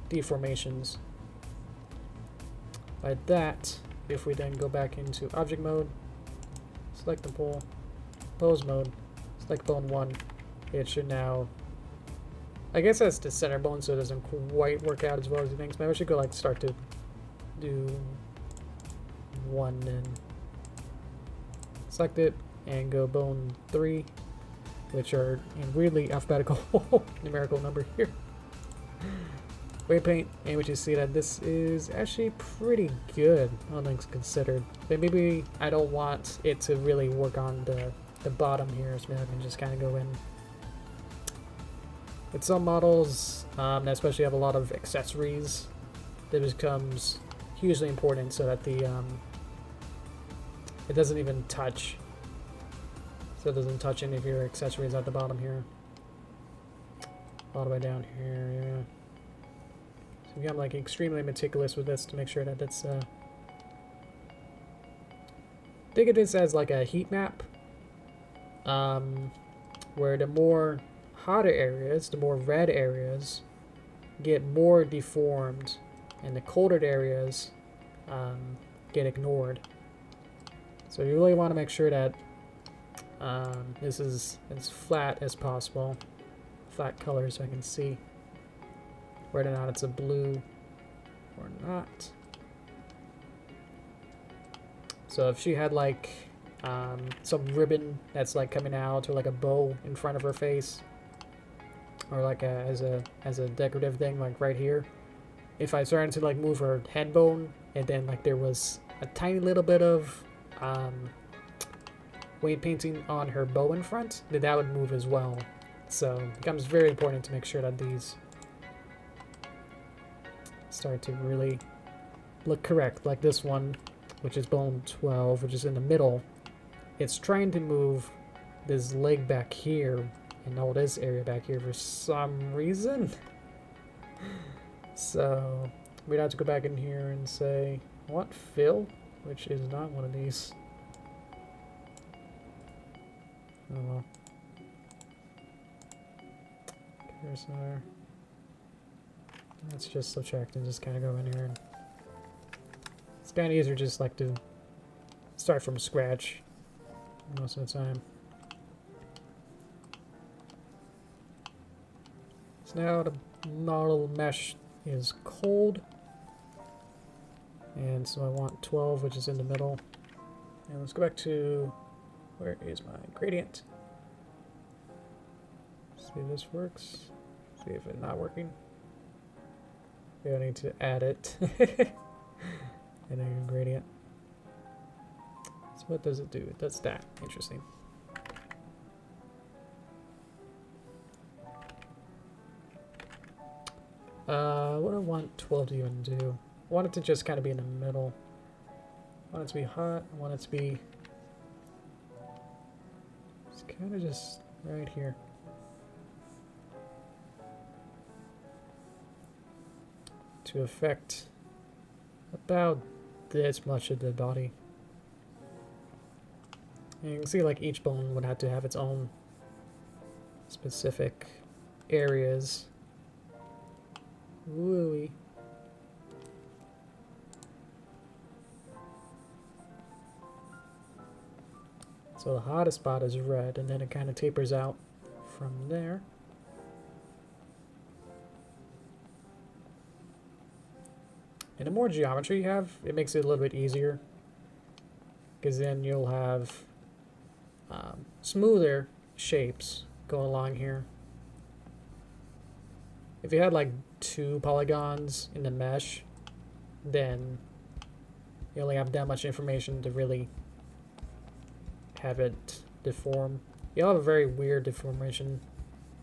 A: deformations. By that, if we then go back into object mode, select the pole, pose mode, select bone 1, it should now, I guess that's the center bone, so it doesn't quite work out as well as you think. So maybe I should go like start to do 1 and select it and go bone 3, which are in weirdly alphabetical numerical number here. Weight paint, and we just see that this is actually pretty good, all things considered. But maybe I don't want it to really work on the bottom here, so maybe I can just kind of go in. With some models that especially have a lot of accessories, that becomes hugely important so that the It doesn't even touch. So it doesn't touch any of your accessories at the bottom here. All the way down here, yeah. So I'm like extremely meticulous with this to make sure that it's think of this as like a heat map, where the more hotter areas, the more red areas get more deformed, and the colder areas get ignored. So you really want to make sure that this is as flat as possible, flat color, so I can see whether or not it's a blue or not. So if she had like some ribbon that's like coming out, or like a bow in front of her face, or like as a decorative thing, like right here, if I started to like move her head bone, and then like there was a tiny little bit of weight painting on her bow in front, then that would move as well. So it becomes very important to make sure that these start to really look correct. Like this one, which is bone 12, which is in the middle, it's trying to move this leg back here and all this area back here for some reason. So we'd have to go back in here and say, what fill? Which is not one of these. Oh well. Cursor. Let's just subtract and just kind of go in here. And it's kind of easier just like to start from scratch most of the time. So now the model mesh is cold. And so I want 12, which is in the middle. And let's go back to, where is my gradient? See if this works. See if it's not working. We don't need to add it. And then gradient. So what does it do? It does that. Interesting. What do I want 12 to even do? I want it to just kind of be in the middle. I want it to be hot. I want it to be... It's kind of just right here. To affect about this much of the body. And you can see like each bone would have to have its own specific areas. Wooey. So the hottest spot is red, and then it kind of tapers out from there. And the more geometry you have, it makes it a little bit easier, because then you'll have smoother shapes go along here. If you had like 2 polygons in the mesh, then you only have that much information to really have it deform. You'll have a very weird deformation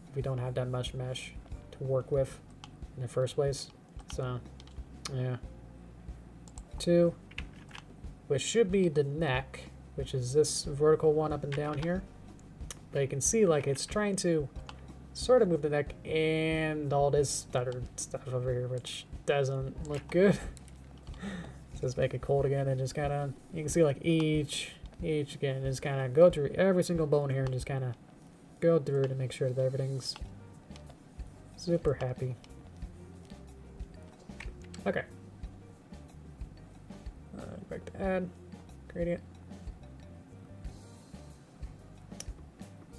A: if you don't have that much mesh to work with in the first place. So, yeah. 2, which should be the neck, which is this vertical one up and down here. But you can see like it's trying to sort of move the neck and all this other stuff over here, which doesn't look good. So let's make it cold again and just kind of, you can see like each again, just kind of go through every single bone here and just kind of go through to make sure that everything's super happy. Okay. Back to add gradient.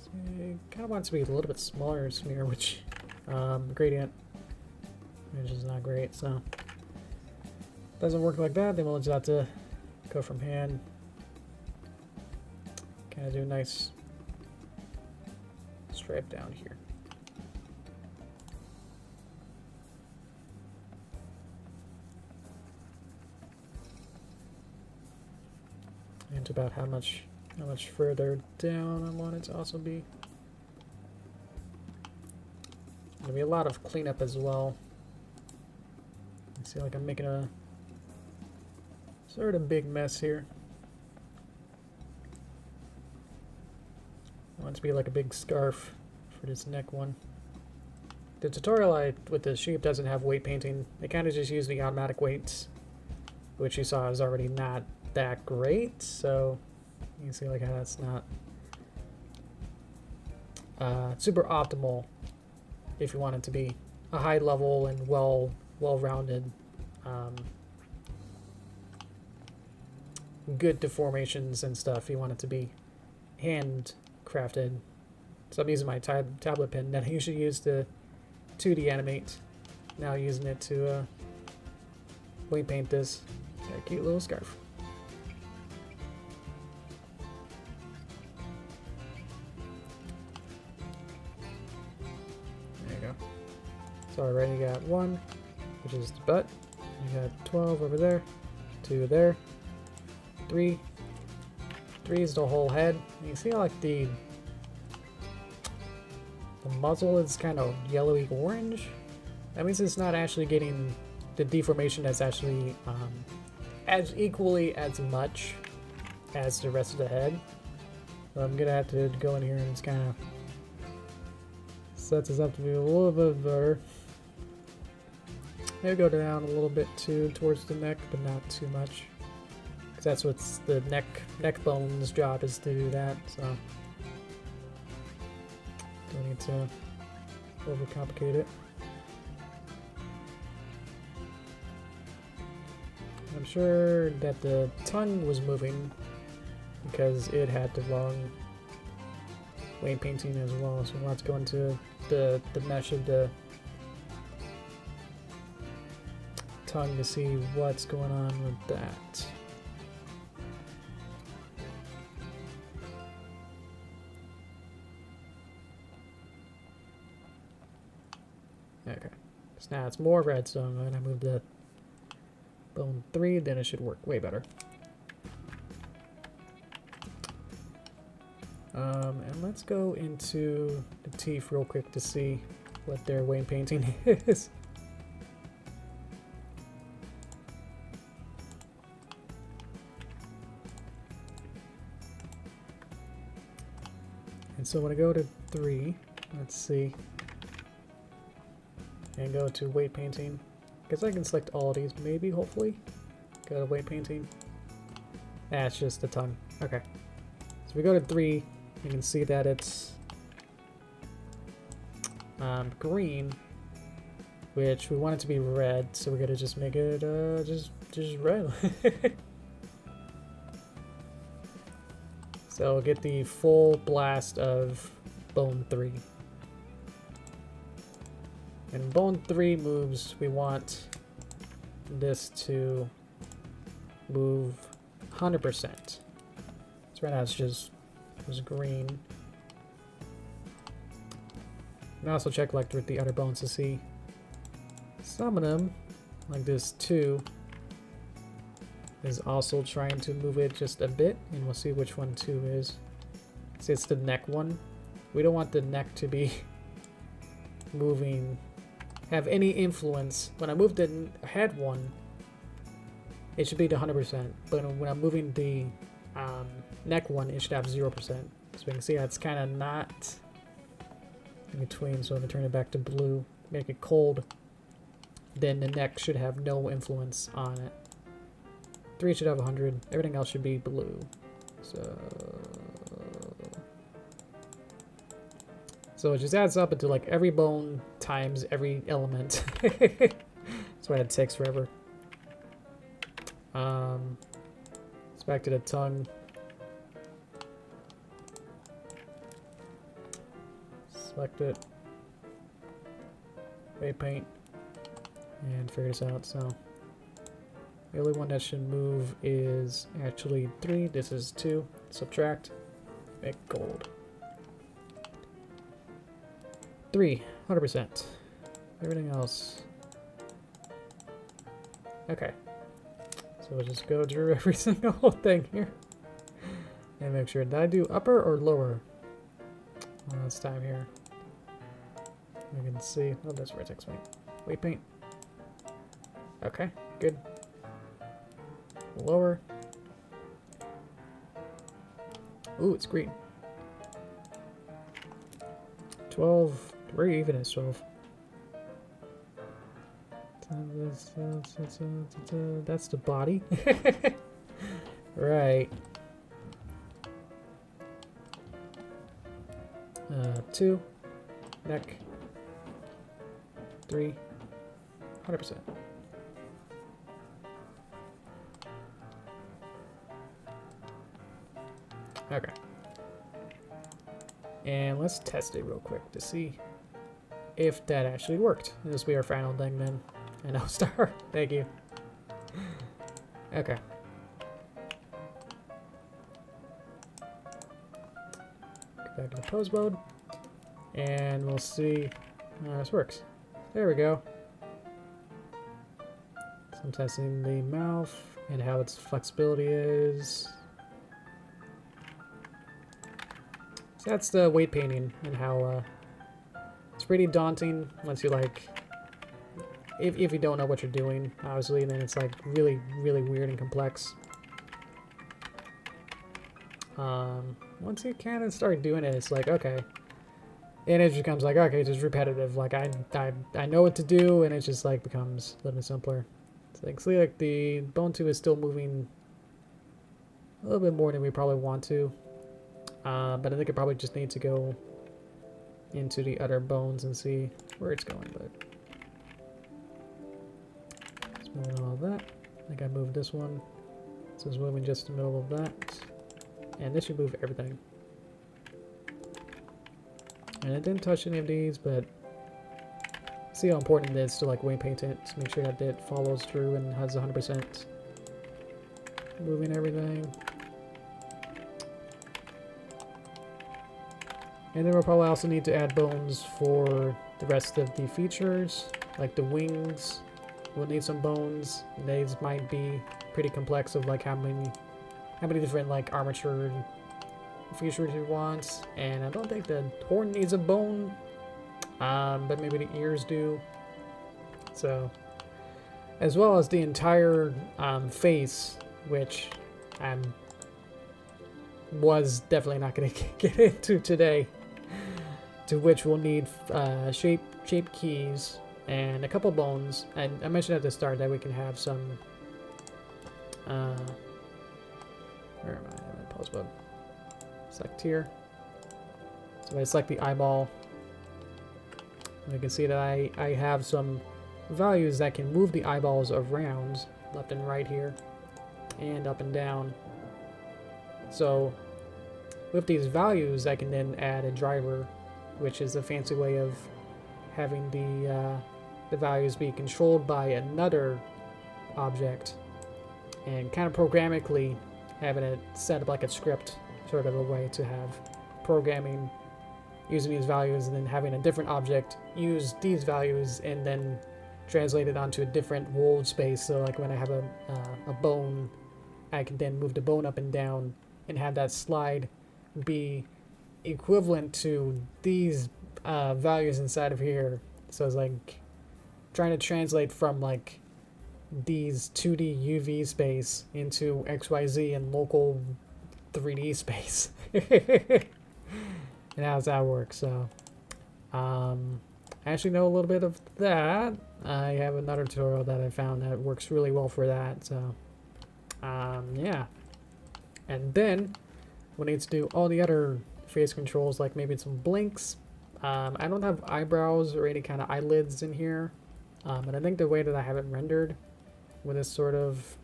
A: So kind of wants to be a little bit smaller smear, which gradient, which is not great. So doesn't work like that. Then we'll just have to go from hand. Kind of do a nice stripe down here. And about how much further down I want it to also be. There'll be a lot of cleanup as well. I see like I'm making a sort of big mess here. want it to be like a big scarf for this neck one. The tutorial with the sheep doesn't have weight painting. They kind of just use the automatic weights, which you saw is already not that great. So you can see like how that's not super optimal if you want it to be a high level and well-rounded, good deformations and stuff. You want it to be handcrafted. So I'm using my tablet pen that I usually use to 2D animate. Now using it to weight paint this. Got a cute little scarf. There you go. So already got 1, which is the butt. You got 12 over there, 2 there, 3. 3 is the whole head. You can see how like the muzzle is kind of yellowy orange. That means it's not actually getting the deformation that's actually as equally as much as the rest of the head. So I'm gonna have to go in here and just kind of set this up to be a little bit better. Maybe go down a little bit too towards the neck, but not too much, because that's what's the neck bone's job, is to do that. So don't need to overcomplicate it. I'm sure that the tongue was moving because it had the wrong weight painting as well. So we'll have to go into the mesh of the tongue to see what's going on with that. Okay, so now it's more red, so I'm going to move the bone 3, then it should work way better. And let's go into the teeth real quick to see what their weight painting is. And so when I go to 3, let's see, and go to weight painting, because I can select all of these, maybe, hopefully. Go to weight painting. That's just the tongue. Okay. So we go to 3, you can see that it's green, which we want it to be red, so we're gonna just make it just red. So get the full blast of bone 3. And bone 3 moves, we want this to move 100%. So right now it's just green. And also check like with the other bones to see some of them, like this 2, is also trying to move it just a bit, and we'll see which one 2 is. See, it's the neck one. We don't want the neck to be moving, have any influence. When I move the head one, it should be the 100%, but when I'm moving the neck one, it should have 0%. So we can see that's kind of not in between. So I'm gonna turn it back to blue, make it cold. Then the neck should have no influence on it. 3 should have 100. Everything else should be blue. So it just adds up into like every bone times every element. That's why it takes forever. It's back to the tongue. Select it. Weight paint. And figure this out. So the only one that should move is actually 3. This is 2. Subtract. Make gold. 3. 100%. Everything else. Okay. So we'll just go through every single thing here. And make sure, did I do upper or lower? Well, it's time here. You can see. Oh, that's where it takes me. Weight paint. Okay, good. Lower. Ooh, it's green. 12. Where even is 12? That's the body. Right. 2. Neck. 3. 100%. Okay. And let's test it real quick to see if that actually worked. This will be our final thing then. And I'll start. Thank you. Okay. Go back to the pose mode. And we'll see how this works. There we go. So I'm testing the mouth and how its flexibility is. So that's the weight painting and how it's pretty daunting once you like, if you don't know what you're doing, obviously, then it's like really, really weird and complex. Once you kind of start doing it, it's like, okay. And it just becomes like, okay, just repetitive. Like, I know what to do, and it just like becomes a little bit simpler. It's like, see, like the bone tube is still moving a little bit more than we probably want to. But I think it probably just needs to go into the other bones and see where it's going. But let's move all that. I think I moved this one. So it's moving just in the middle of that. And this should move everything. And it didn't touch any of these, but see how important it is to like weight paint it to make sure that it follows through and has 100% moving everything. And then we'll probably also need to add bones for the rest of the features, like the wings. We'll need some bones. These might be pretty complex of like how many different like armature features you want. And I don't think the horn needs a bone, but maybe the ears do. So, as well as the entire face, which I was definitely not going to get into today. To which we'll need shape keys and a couple bones. And I mentioned at the start that we can have some. Where am I? I'm in pause mode. Select here. So I select the eyeball. And you can see that I have some values that can move the eyeballs around left and right here, and up and down. So with these values, I can then add a driver, which is a fancy way of having the values be controlled by another object, and kind of programmatically having it set up like a script, sort of a way to have programming using these values, and then having a different object use these values and then translate it onto a different world space. So like when I have a bone, I can then move the bone up and down and have that slide be equivalent to these values inside of here. So it's like trying to translate from like these 2D UV space into XYZ and local 3D space. And how's that work? So I actually know a little bit of that. I have another tutorial that I found that works really well for that. So yeah. And then we need to do all the other face controls, like maybe some blinks. I don't have eyebrows or any kind of eyelids in here, but I think the way that I have it rendered with this sort of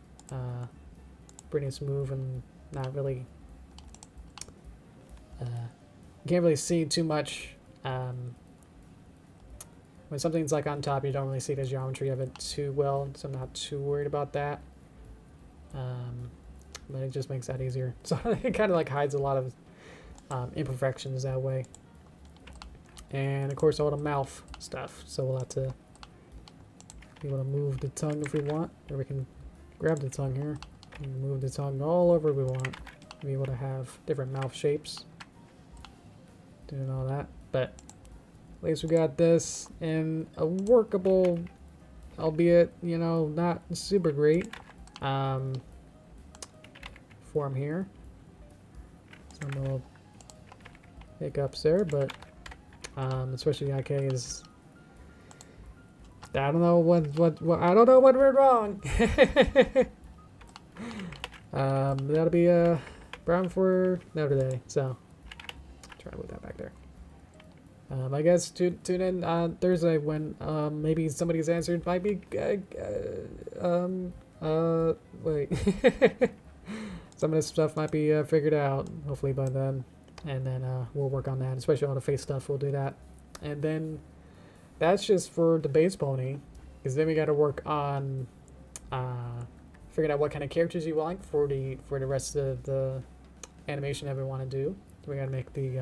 A: pretty smooth and not really can't really see too much. When something's like on top, you don't really see the geometry of it too well, so I'm not too worried about that. But it just makes that easier. So it kind of like hides a lot of imperfections that way. And of course all the mouth stuff, so we'll have to be able to move the tongue if we want, or we can grab the tongue here and move the tongue all over we want. Be able to have different mouth shapes, doing all that. But at least we got this in a workable, albeit, you know, not super great form here. Some little hiccups there, but Especially IK is. I don't know what I don't know what went wrong. That'll be brown for Notre Dame. So try to move that back there. I guess tune in on Thursday when maybe somebody's answered might be wait. Some of this stuff might be figured out hopefully by then, and then we'll work on that, especially all the face stuff. We'll do that, and then that's just for the base pony, because then we got to work on figuring out what kind of characters you want for the rest of the animation that we want to do. So we got to make the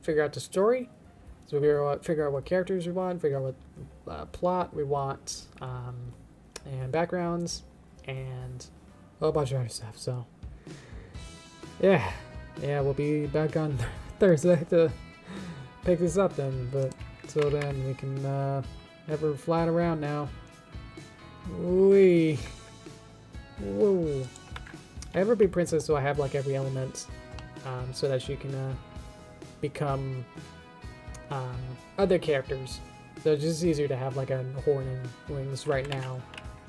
A: figure out the story. So we figure out what characters we want, figure out what plot we want, and backgrounds, and a whole bunch of other stuff. So yeah, we'll be back on Thursday to pick this up then. But till then, we can have her flying around now. Wee. Whoa. I have her be princess, so I have like every element, so that she can become other characters. So it's just easier to have like a horn and wings right now,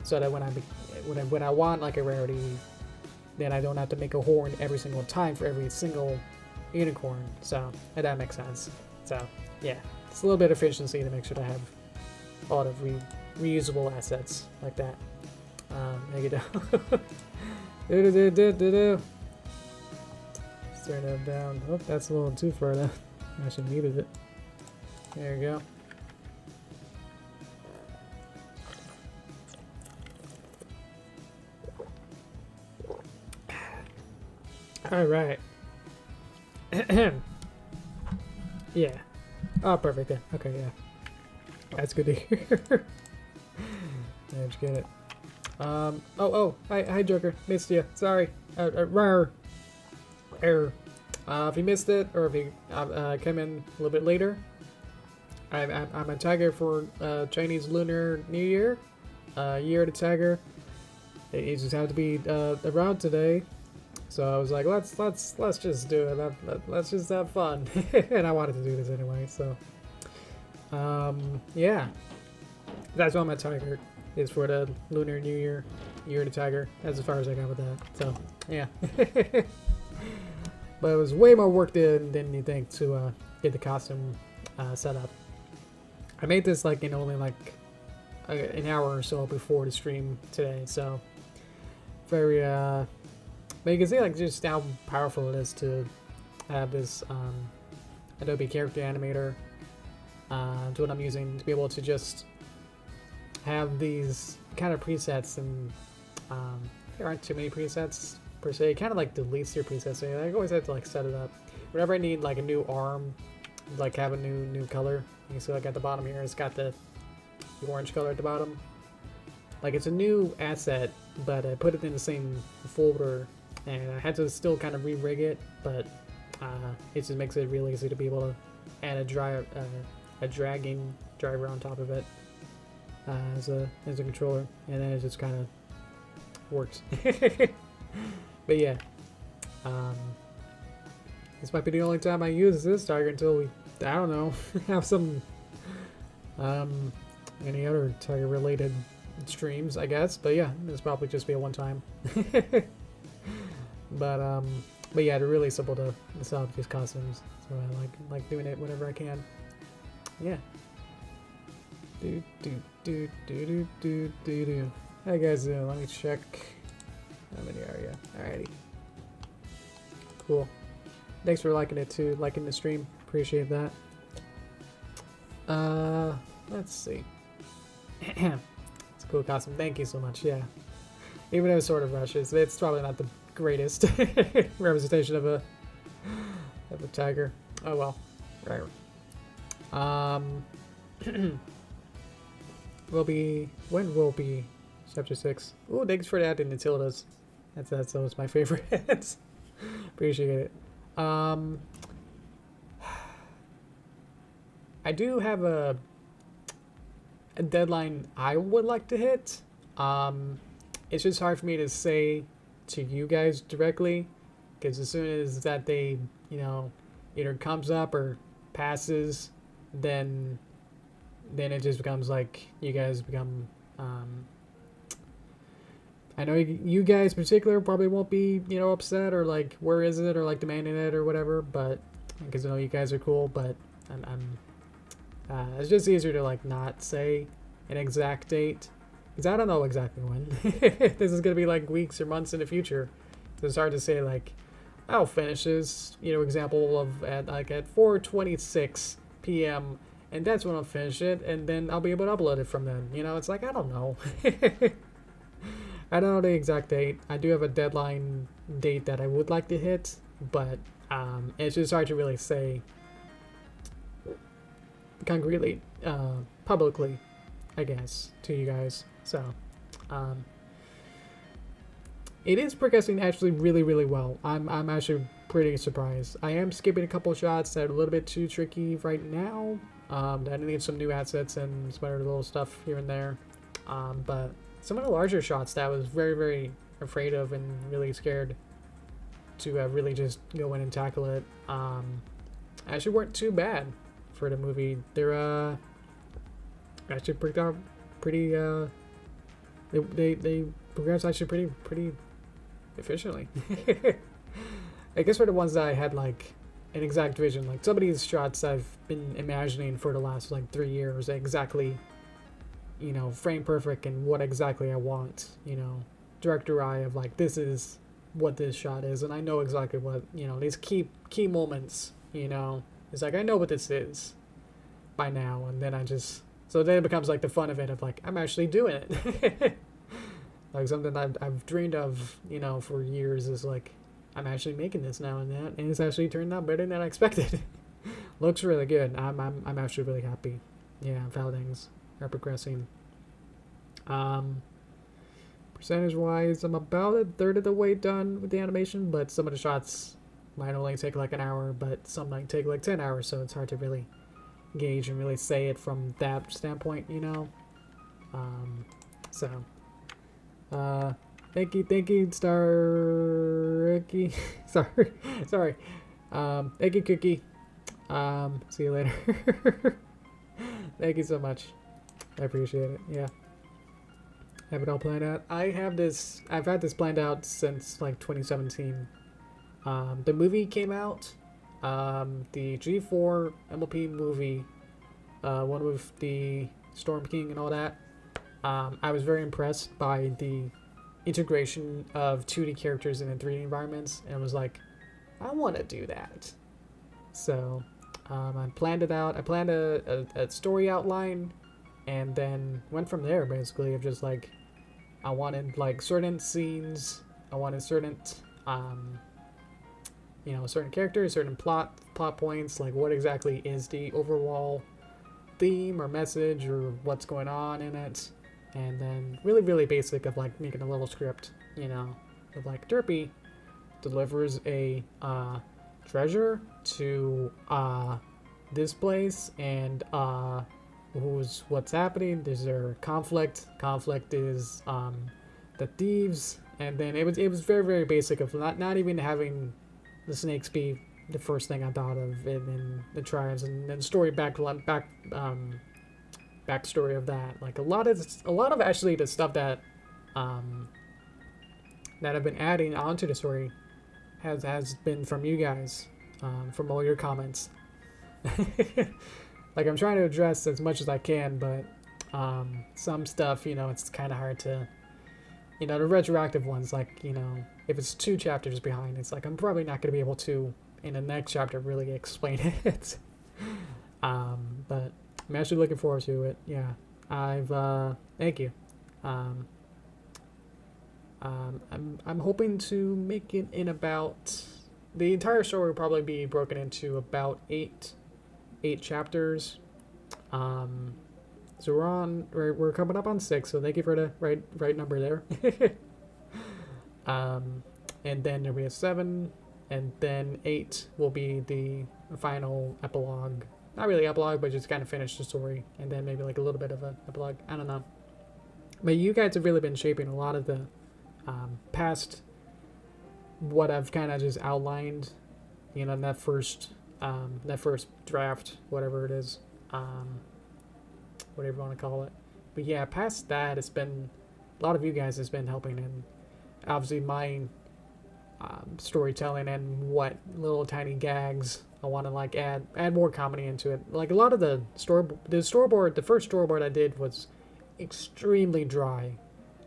A: so that when I want like a rarity, then I don't have to make a horn every single time for every single unicorn. So that makes sense. So yeah, it's a little bit of efficiency to make sure to have a lot of reusable assets like that. There you go. Turn that down. Oh, that's a little too far down. I should have muted it. There you go. All right. Yeah. Oh, perfect. Yeah. Okay, yeah. That's good to hear. Yeah, just get it. Hi, Joker. Missed you. Sorry. Error. If you missed it, or if you came in a little bit later, I'm a tagger for Chinese Lunar New Year. Year to tagger. It just had to be around today, so I was like, let's just do it. Let's just have fun, and I wanted to do this anyway. So, yeah, that's why my tagger is for the Lunar New Year to tagger. That's as far as I got with that. So, yeah. But it was way more work than you think to get the costume set up. I made this like in only like an hour or so before the stream today, so very but you can see like just how powerful it is to have this Adobe Character Animator. To what I'm using to be able to just have these kind of presets, and there aren't too many presets per se. It kind of like deletes your presets, so I always have to like set it up. Whenever I need like a new arm, like have a new color, you can see like at the bottom here, it's got the orange color at the bottom. Like it's a new asset, but I put it in the same folder, and I had to still kind of re-rig it, but it just makes it really easy to be able to add a dragging driver on top of it as a controller, and then it just kind of works. But yeah, this might be the only time I use this tiger until we, I don't know, have some any other tiger related streams, I guess. But yeah, this probably just be a one time. But yeah, they're really simple to set up these costumes, so I like doing it whenever I can. Yeah. Do. Hey guys, let me check. How many are you? Alrighty. Cool. Thanks for liking it too, liking the stream. Appreciate that. Let's see. It's a cool costume. Thank you so much. Yeah. Even though it's sort of rushes, it's probably not the greatest representation of a tiger. Oh well. Right. When will be chapter 6? Ooh, thanks for adding the tildes. That's always my favorite. Appreciate it. I do have a deadline I would like to hit. It's just hard for me to say to you guys directly, because as soon as that day, either comes up or passes, then it just becomes like you guys become. I know you guys in particular probably won't be, you know, upset or like, where is it, or like demanding it or whatever, but because I know you guys are cool, but it's just easier to like not say an exact date, because I don't know exactly when. This is gonna be like weeks or months in the future, so it's hard to say like I'll finish this, you know, example of at 4:26 p.m. and that's when I'll finish it, and then I'll be able to upload it from then. You know, it's like, I don't know. I don't know the exact date. I do have a deadline date that I would like to hit, but it's just hard to really say concretely, publicly, I guess, to you guys. So, it is progressing actually really, really well. I'm actually pretty surprised. I am skipping a couple shots that are a little bit too tricky right now. I need some new assets and some other little stuff here and there. But some of the larger shots that I was very, very afraid of and really scared to really just go in and tackle it, actually weren't too bad for the movie. They're actually pretty they progressed actually pretty efficiently. I guess for the ones that I had like an exact vision, like some of these shots I've been imagining for the last like 3 years, exactly, you know, frame perfect and what exactly I want, you know, director eye of like, this is what this shot is, and I know exactly what, you know, these key moments, you know, it's like, I know what this is by now, and then so then it becomes like the fun of it of like, I'm actually doing it. Like something I've dreamed of, you know, for years is like, I'm actually making this now and that, and it's actually turned out better than I expected. Looks really good. I'm actually really happy. Yeah, how things are progressing. Percentage wise, I'm about a third of the way done with the animation, but some of the shots might only take like an hour, but some might take like 10 hours, so it's hard to really gauge and really say it from that standpoint, you know. Thank you, Starky. sorry. Thank you, Cookie. See you later. Thank you so much. I appreciate it. Yeah. Have it all planned out. I've had this planned out since like 2017. The movie came out. The G4 MLP movie, one with the Storm King and all that. I was very impressed by the integration of 2D characters in 3D environments, and was like, I want to do that. So I planned it out. I planned a story outline, and then went from there, basically, of just like, I wanted like certain scenes, I wanted certain you know, certain characters, certain plot points, like what exactly is the overall theme or message or what's going on in it, and then really basic of like making a little script, you know, of like Derpy delivers a treasure to this place, and what's happening, there's a conflict is the thieves, and then it was very basic of not even having the snakes be the first thing I thought of in the tribes, and then backstory of that, like a lot of actually the stuff that that I've been adding onto the story has been from you guys, from all your comments. Like, I'm trying to address as much as I can, but some stuff, you know, it's kind of hard to, you know, the retroactive ones, like, you know, if it's 2 chapters behind, it's like I'm probably not going to be able to in the next chapter really explain it. But I'm actually looking forward to it. Yeah, thank you. I'm hoping to make it in about, the entire story will probably be broken into about 8 chapters. So we're coming up on 6, so thank you for the right number there. And then there'll be a 7, and then 8 will be the final epilogue. Not really epilogue, but just kind of finish the story, and then maybe like a little bit of an epilogue. I don't know. But you guys have really been shaping a lot of the past what I've kind of just outlined, you know, in that first that first draft, whatever it is, whatever you want to call it. But yeah, past that, it's been a lot of you guys has been helping, and obviously my storytelling and what little tiny gags I want to like add more comedy into it. Like a lot of the storyboard, the first storyboard I did was extremely dry.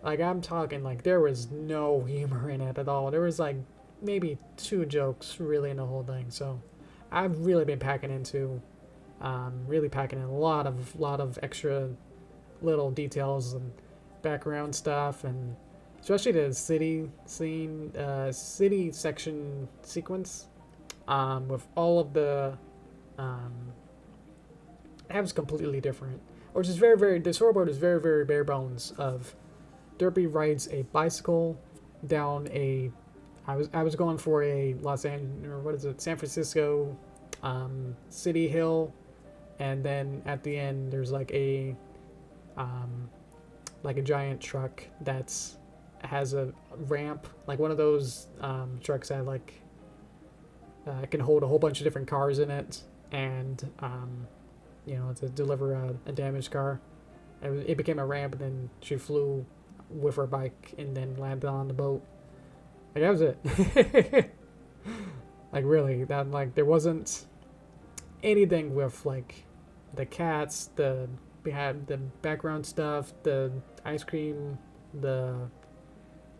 A: Like I'm talking like there was no humor in it at all. There was like maybe 2 jokes really in the whole thing. So I've really been packing into, really packing in a lot of extra little details and background stuff, and especially the city section sequence, with all of the, it was completely different, which is the storyboard is very bare bones of Derpy rides a bicycle down a, I was going for a San Francisco, city hill, and then at the end there's like a giant truck that's has a ramp, like one of those trucks that like can hold a whole bunch of different cars in it, and to deliver a damaged car. It became a ramp, and then she flew with her bike and then landed on the boat. Like that was it. Like really, that like there wasn't anything with like the cats, we had the background stuff, the ice cream, the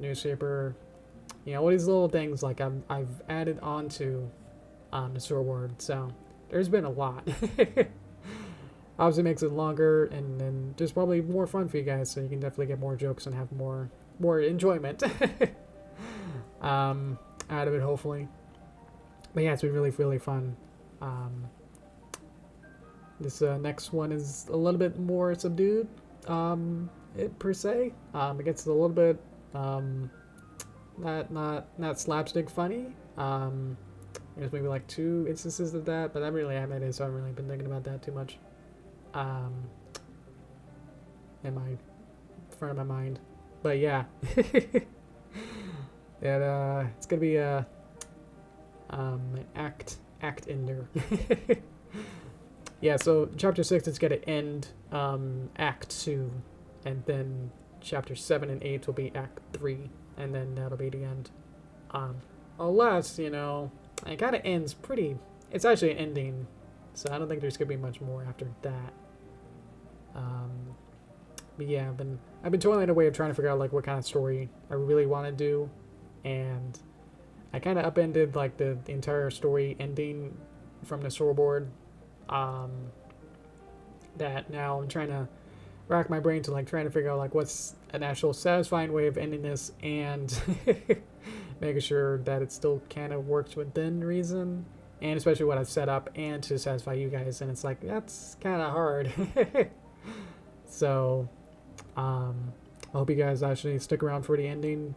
A: newspaper, all these little things like I've added onto the storyboard. So there's been a lot. Obviously makes it longer and just probably more fun for you guys, so you can definitely get more jokes and have more enjoyment out of it, hopefully. But yeah, it's been really fun. This next one is a little bit more subdued, per se. It gets a little bit not slapstick funny. There's maybe like 2 instances of that, but I'm really animated, so I haven't really been thinking about that too much. In my front of my mind, but yeah, it's gonna be a act ender. Yeah, so chapter 6 is gonna end act 2, and then chapter 7 and 8 will be act 3, and then that'll be the end. Unless it kind of ends pretty. It's actually an ending, so I don't think there's gonna be much more after that. But yeah, I've been toiling away of trying to figure out like what kind of story I really want to do, and I kind of upended like the entire story ending from the storyboard. That now I'm trying to rack my brain to like trying to figure out like what's an actual satisfying way of ending this, and making sure that it still kind of works within reason, and especially what I've set up, and to satisfy you guys. And it's like that's kind of hard. So I hope you guys actually stick around for the ending.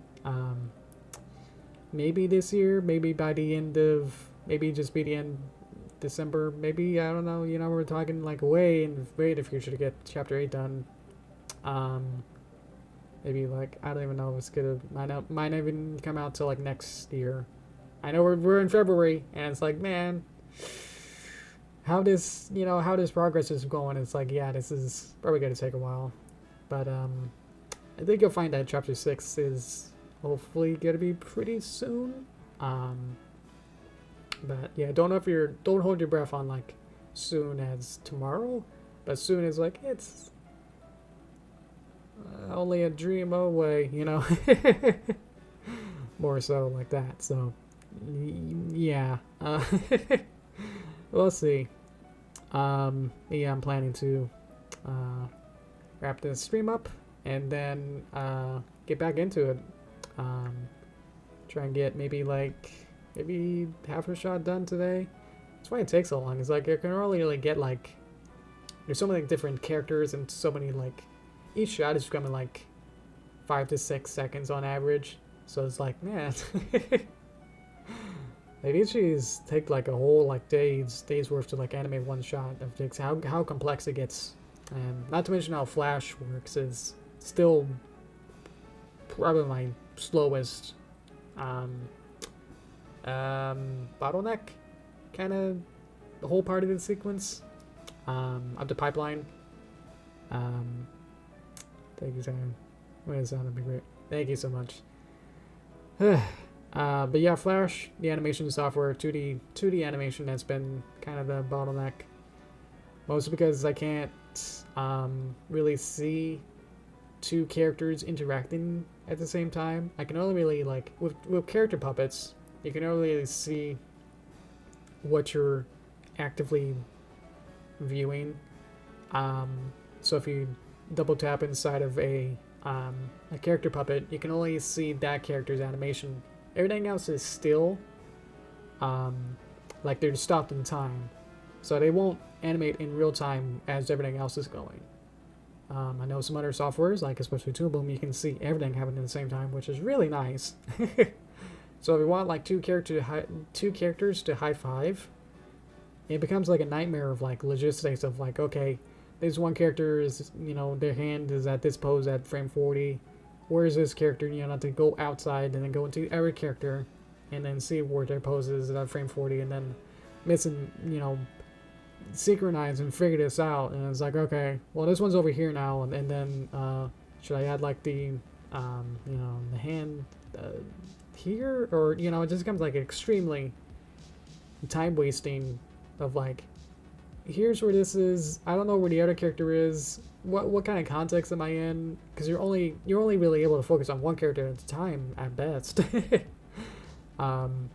A: Maybe this year, maybe by the end of, maybe just be the end December, maybe, I don't know, we're talking like way in the future to get chapter 8 done. Maybe like, I don't even know if it's gonna, might not even come out till like next year. I know we're in February, and it's like, man, how this progress is going. It's like, yeah, this is probably gonna take a while, but I think you'll find that chapter 6 is hopefully gonna be pretty soon. But yeah, don't hold your breath on like soon as tomorrow, but soon as like it's only a dream away, more so like that. So yeah, we'll see. Yeah, I'm planning to wrap this stream up and then get back into it. Try and get maybe half a shot done today. That's why it takes so long. It's like you can only really get like, there's so many different characters and so many like, each shot is coming like 5 to 6 seconds on average. So it's like, man, like these things take like a whole like days worth to like animate one shot. Of how complex it gets, and not to mention how Flash works is still probably my slowest bottleneck kind of the whole part of the sequence of the pipeline. Thank you, Sam. Wait, that'd be great. Thank you so much. But yeah, Flash, the animation software, 2D animation has been kind of the bottleneck. Mostly because I can't really see two characters interacting at the same time. I can only really, like, with character puppets, you can only really see what you're actively viewing. So if you double tap inside of a character puppet, you can only see that character's animation. Everything else is still, like they're stopped in time. So they won't animate in real time as everything else is going. I know some other softwares, like especially Toon Boom, you can see everything happening at the same time, which is really nice. So if you want like two characters to high five, it becomes like a nightmare of like logistics of like, okay, this one character is, you know, their hand is at this pose at frame 40. Where is this character? You know, to go outside and then go into every character and then see where their pose is at frame 40 and then missing, you know, synchronize and figure this out. And it's like, okay, well, this one's over here now. And then should I add like the, you know, the hand here? Or, you know, it just becomes like extremely time wasting of like, here's where this is. I don't know where the other character is. What kind of context am I in? Because you're only really able to focus on one character at a time at best. And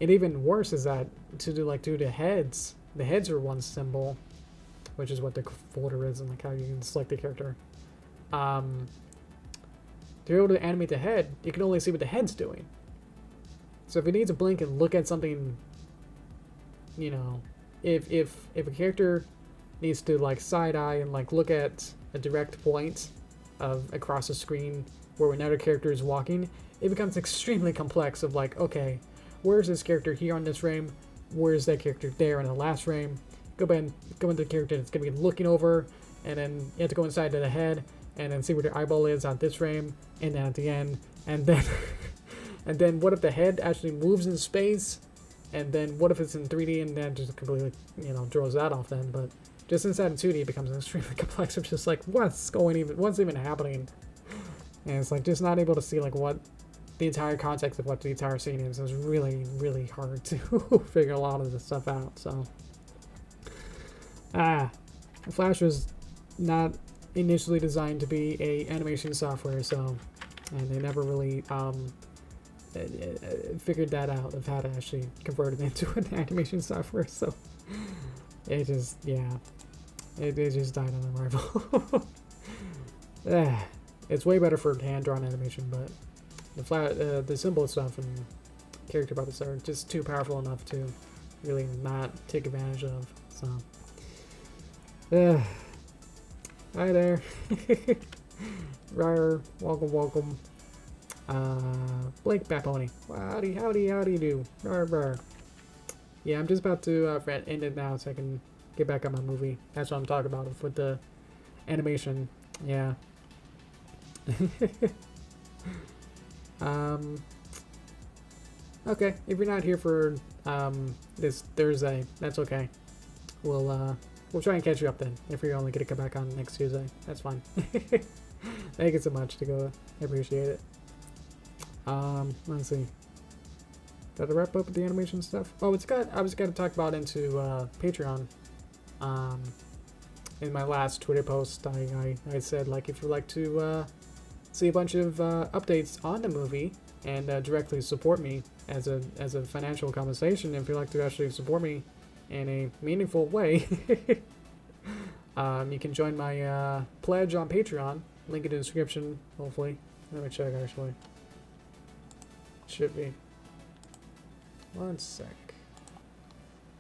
A: even worse is that to do the heads. The heads are one symbol, which is what the folder is and like how you can select the character. To be able to animate the head, you can only see what the head's doing. So if you need to blink and look at something, you know, if a character needs to like side eye and like look at a direct point of across the screen where another character is walking, it becomes extremely complex of like, okay, where's this character here on this frame? Where's that character there in the last frame? Go into the character that's gonna be looking over, and then you have to go inside to the head and then see where their eyeball is on this frame, and then at the end, and then and then what if the head actually moves in space? And then what if it's in 3D and then just completely, you know, throws that off then. But just inside of 2D, it becomes extremely complex. It's just like, what's even happening? And it's like just not able to see like what the entire context of what the entire scene is. It's really, really hard to figure a lot of this stuff out. So, Flash was not initially designed to be a animation software, so, and they never really figured that out of how to actually convert it into an animation software. So it just, yeah, it just died on arrival. It's way better for hand-drawn animation, but the symbol stuff and character puppets are just too powerful enough to really not take advantage of. So hi there. Ryder, welcome. Blake Baponi. How do you do? Rawr. Yeah, I'm just about to end it now so I can get back on my movie. That's what I'm talking about with the animation. Yeah. Okay, if you're not here for this Thursday, that's okay. We'll try and catch you up then. If you're only gonna come back on next Tuesday, that's fine. Thank you so much, Dakota. I appreciate it. Let's see. Did I wrap up with the animation stuff? Oh, I was gonna talk about into Patreon. In my last Twitter post, I said like if you'd like to see a bunch of updates on the movie and directly support me as a financial compensation, if you'd like to actually support me in a meaningful way, you can join my pledge on Patreon. Link in the description, hopefully. Let me check actually. Should be. One sec.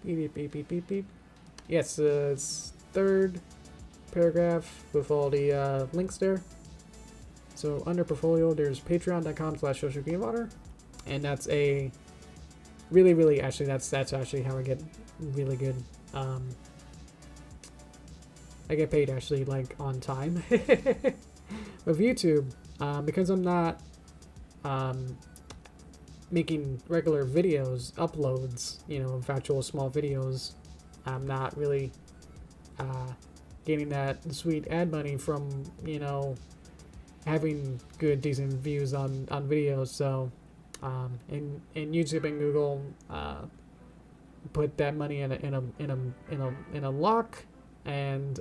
A: Beep. Yes, it's third paragraph with all the links there. So under portfolio, there's patreon.com/Yoshi Greenwater, and that's a really actually that's actually how I get really good. I get paid actually like on time. With YouTube, because I'm not making regular videos, uploads, you know, of actual small videos I'm not really getting that sweet ad money from, you know, having good, decent views on videos. So, and YouTube and Google put that money in a lock and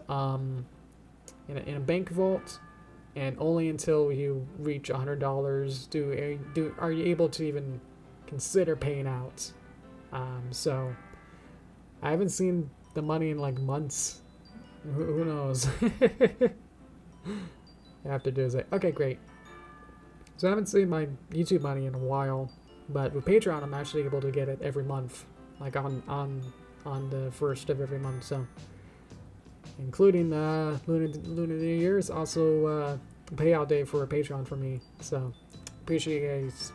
A: in a bank vault, and only until you reach $100 are you able to even consider paying out. So I haven't seen the money in like months. Who knows? I have to do is like, okay, great. So I haven't seen my YouTube money in a while, but with Patreon, I'm actually able to get it every month, like on the first of every month. So, including Lunar New Year is also a payout day for a Patreon for me. So, appreciate you guys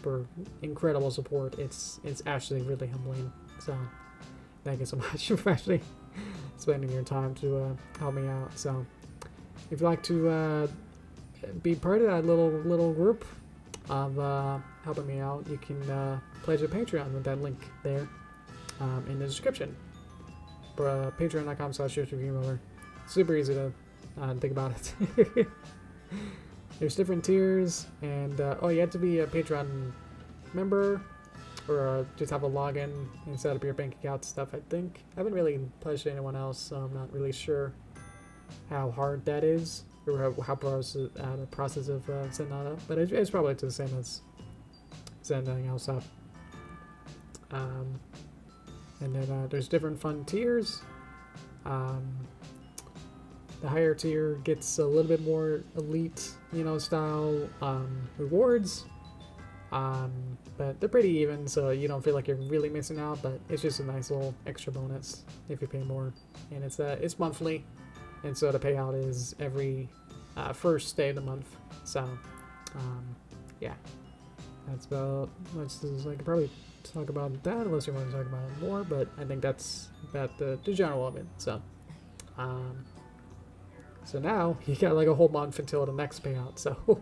A: for incredible support. It's actually really humbling. So, thank you so much for actually spending your time to help me out. So, if you'd like to be part of that little group of helping me out, you can pledge a Patreon with that link there in the description. For patreon.com/Yoshi Greenwater. Super easy to think about it. There's different tiers, and you have to be a Patreon member or just have a login and set up your bank account stuff. I think I haven't really pledged to anyone else, so I'm not really sure how hard that is, or how the process of setting that up, but it's probably the same as setting anything else up. And then there's different fun tiers. The higher tier gets a little bit more elite, you know, style rewards, but they're pretty even, so you don't feel like you're really missing out. But it's just a nice little extra bonus if you pay more, and it's monthly. And so the payout is every first day of the month. So, yeah, that's about much as I could probably talk about that, unless you want to talk about it more. But I think that's about the general of it. So, so now you got like a whole month until the next payout. So, well,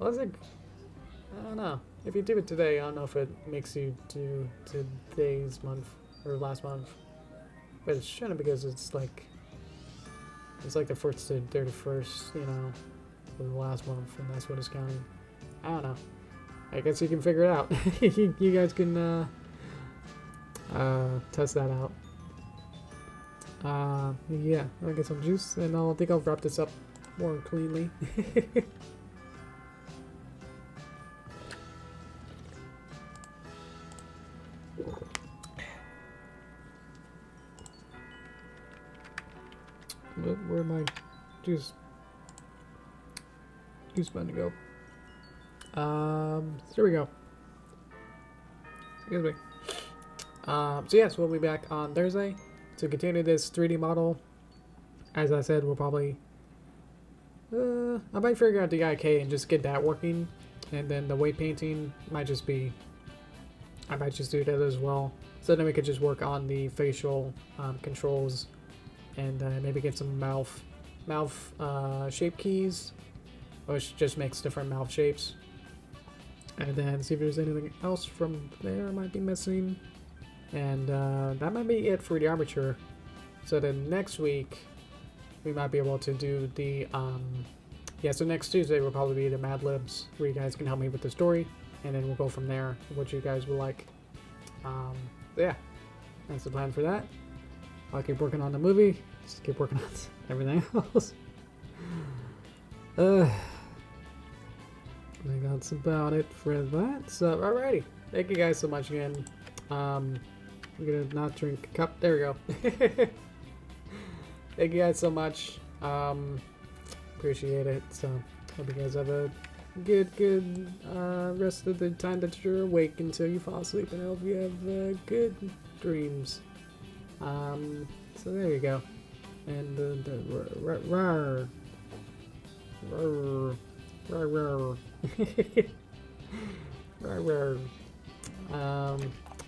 A: I think, I don't know. If you do it today, I don't know if it makes you do today's month or last month, but it shouldn't, because it's like the 1st to 31st, you know, for the last month, and that's what it's counting. I don't know. I guess you can figure it out. You guys can test that out. Yeah, I'll get some juice, and I think I'll wrap this up more cleanly. Where'd my juice button to go? So here we go. Excuse me. So yes, we'll be back on Thursday to continue this 3D model. As I said, we'll probably I might figure out the IK and just get that working, and then the weight painting might just be, I might just do that as well. So then we could just work on the facial controls, and maybe get some mouth shape keys, which just makes different mouth shapes, and then see if there's anything else from there I might be missing. And that might be it for the Armature. So then next week we might be able to do the so next Tuesday will probably be the Mad Libs, where you guys can help me with the story, and then we'll go from there, what you guys will like. Yeah, that's the plan for that. I'll keep working on the movie, just keep working on everything else. I think that's about it for that. So, alrighty. Thank you guys so much again. I'm gonna not drink a cup. There we go. Thank you guys so much. Appreciate it. So, hope you guys have a good rest of the time that you're awake until you fall asleep, and I hope you have good dreams. So there you go. And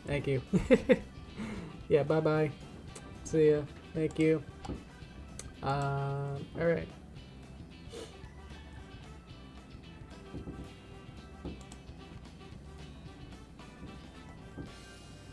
A: thank you. Yeah, bye bye. See ya. Thank you. Alright.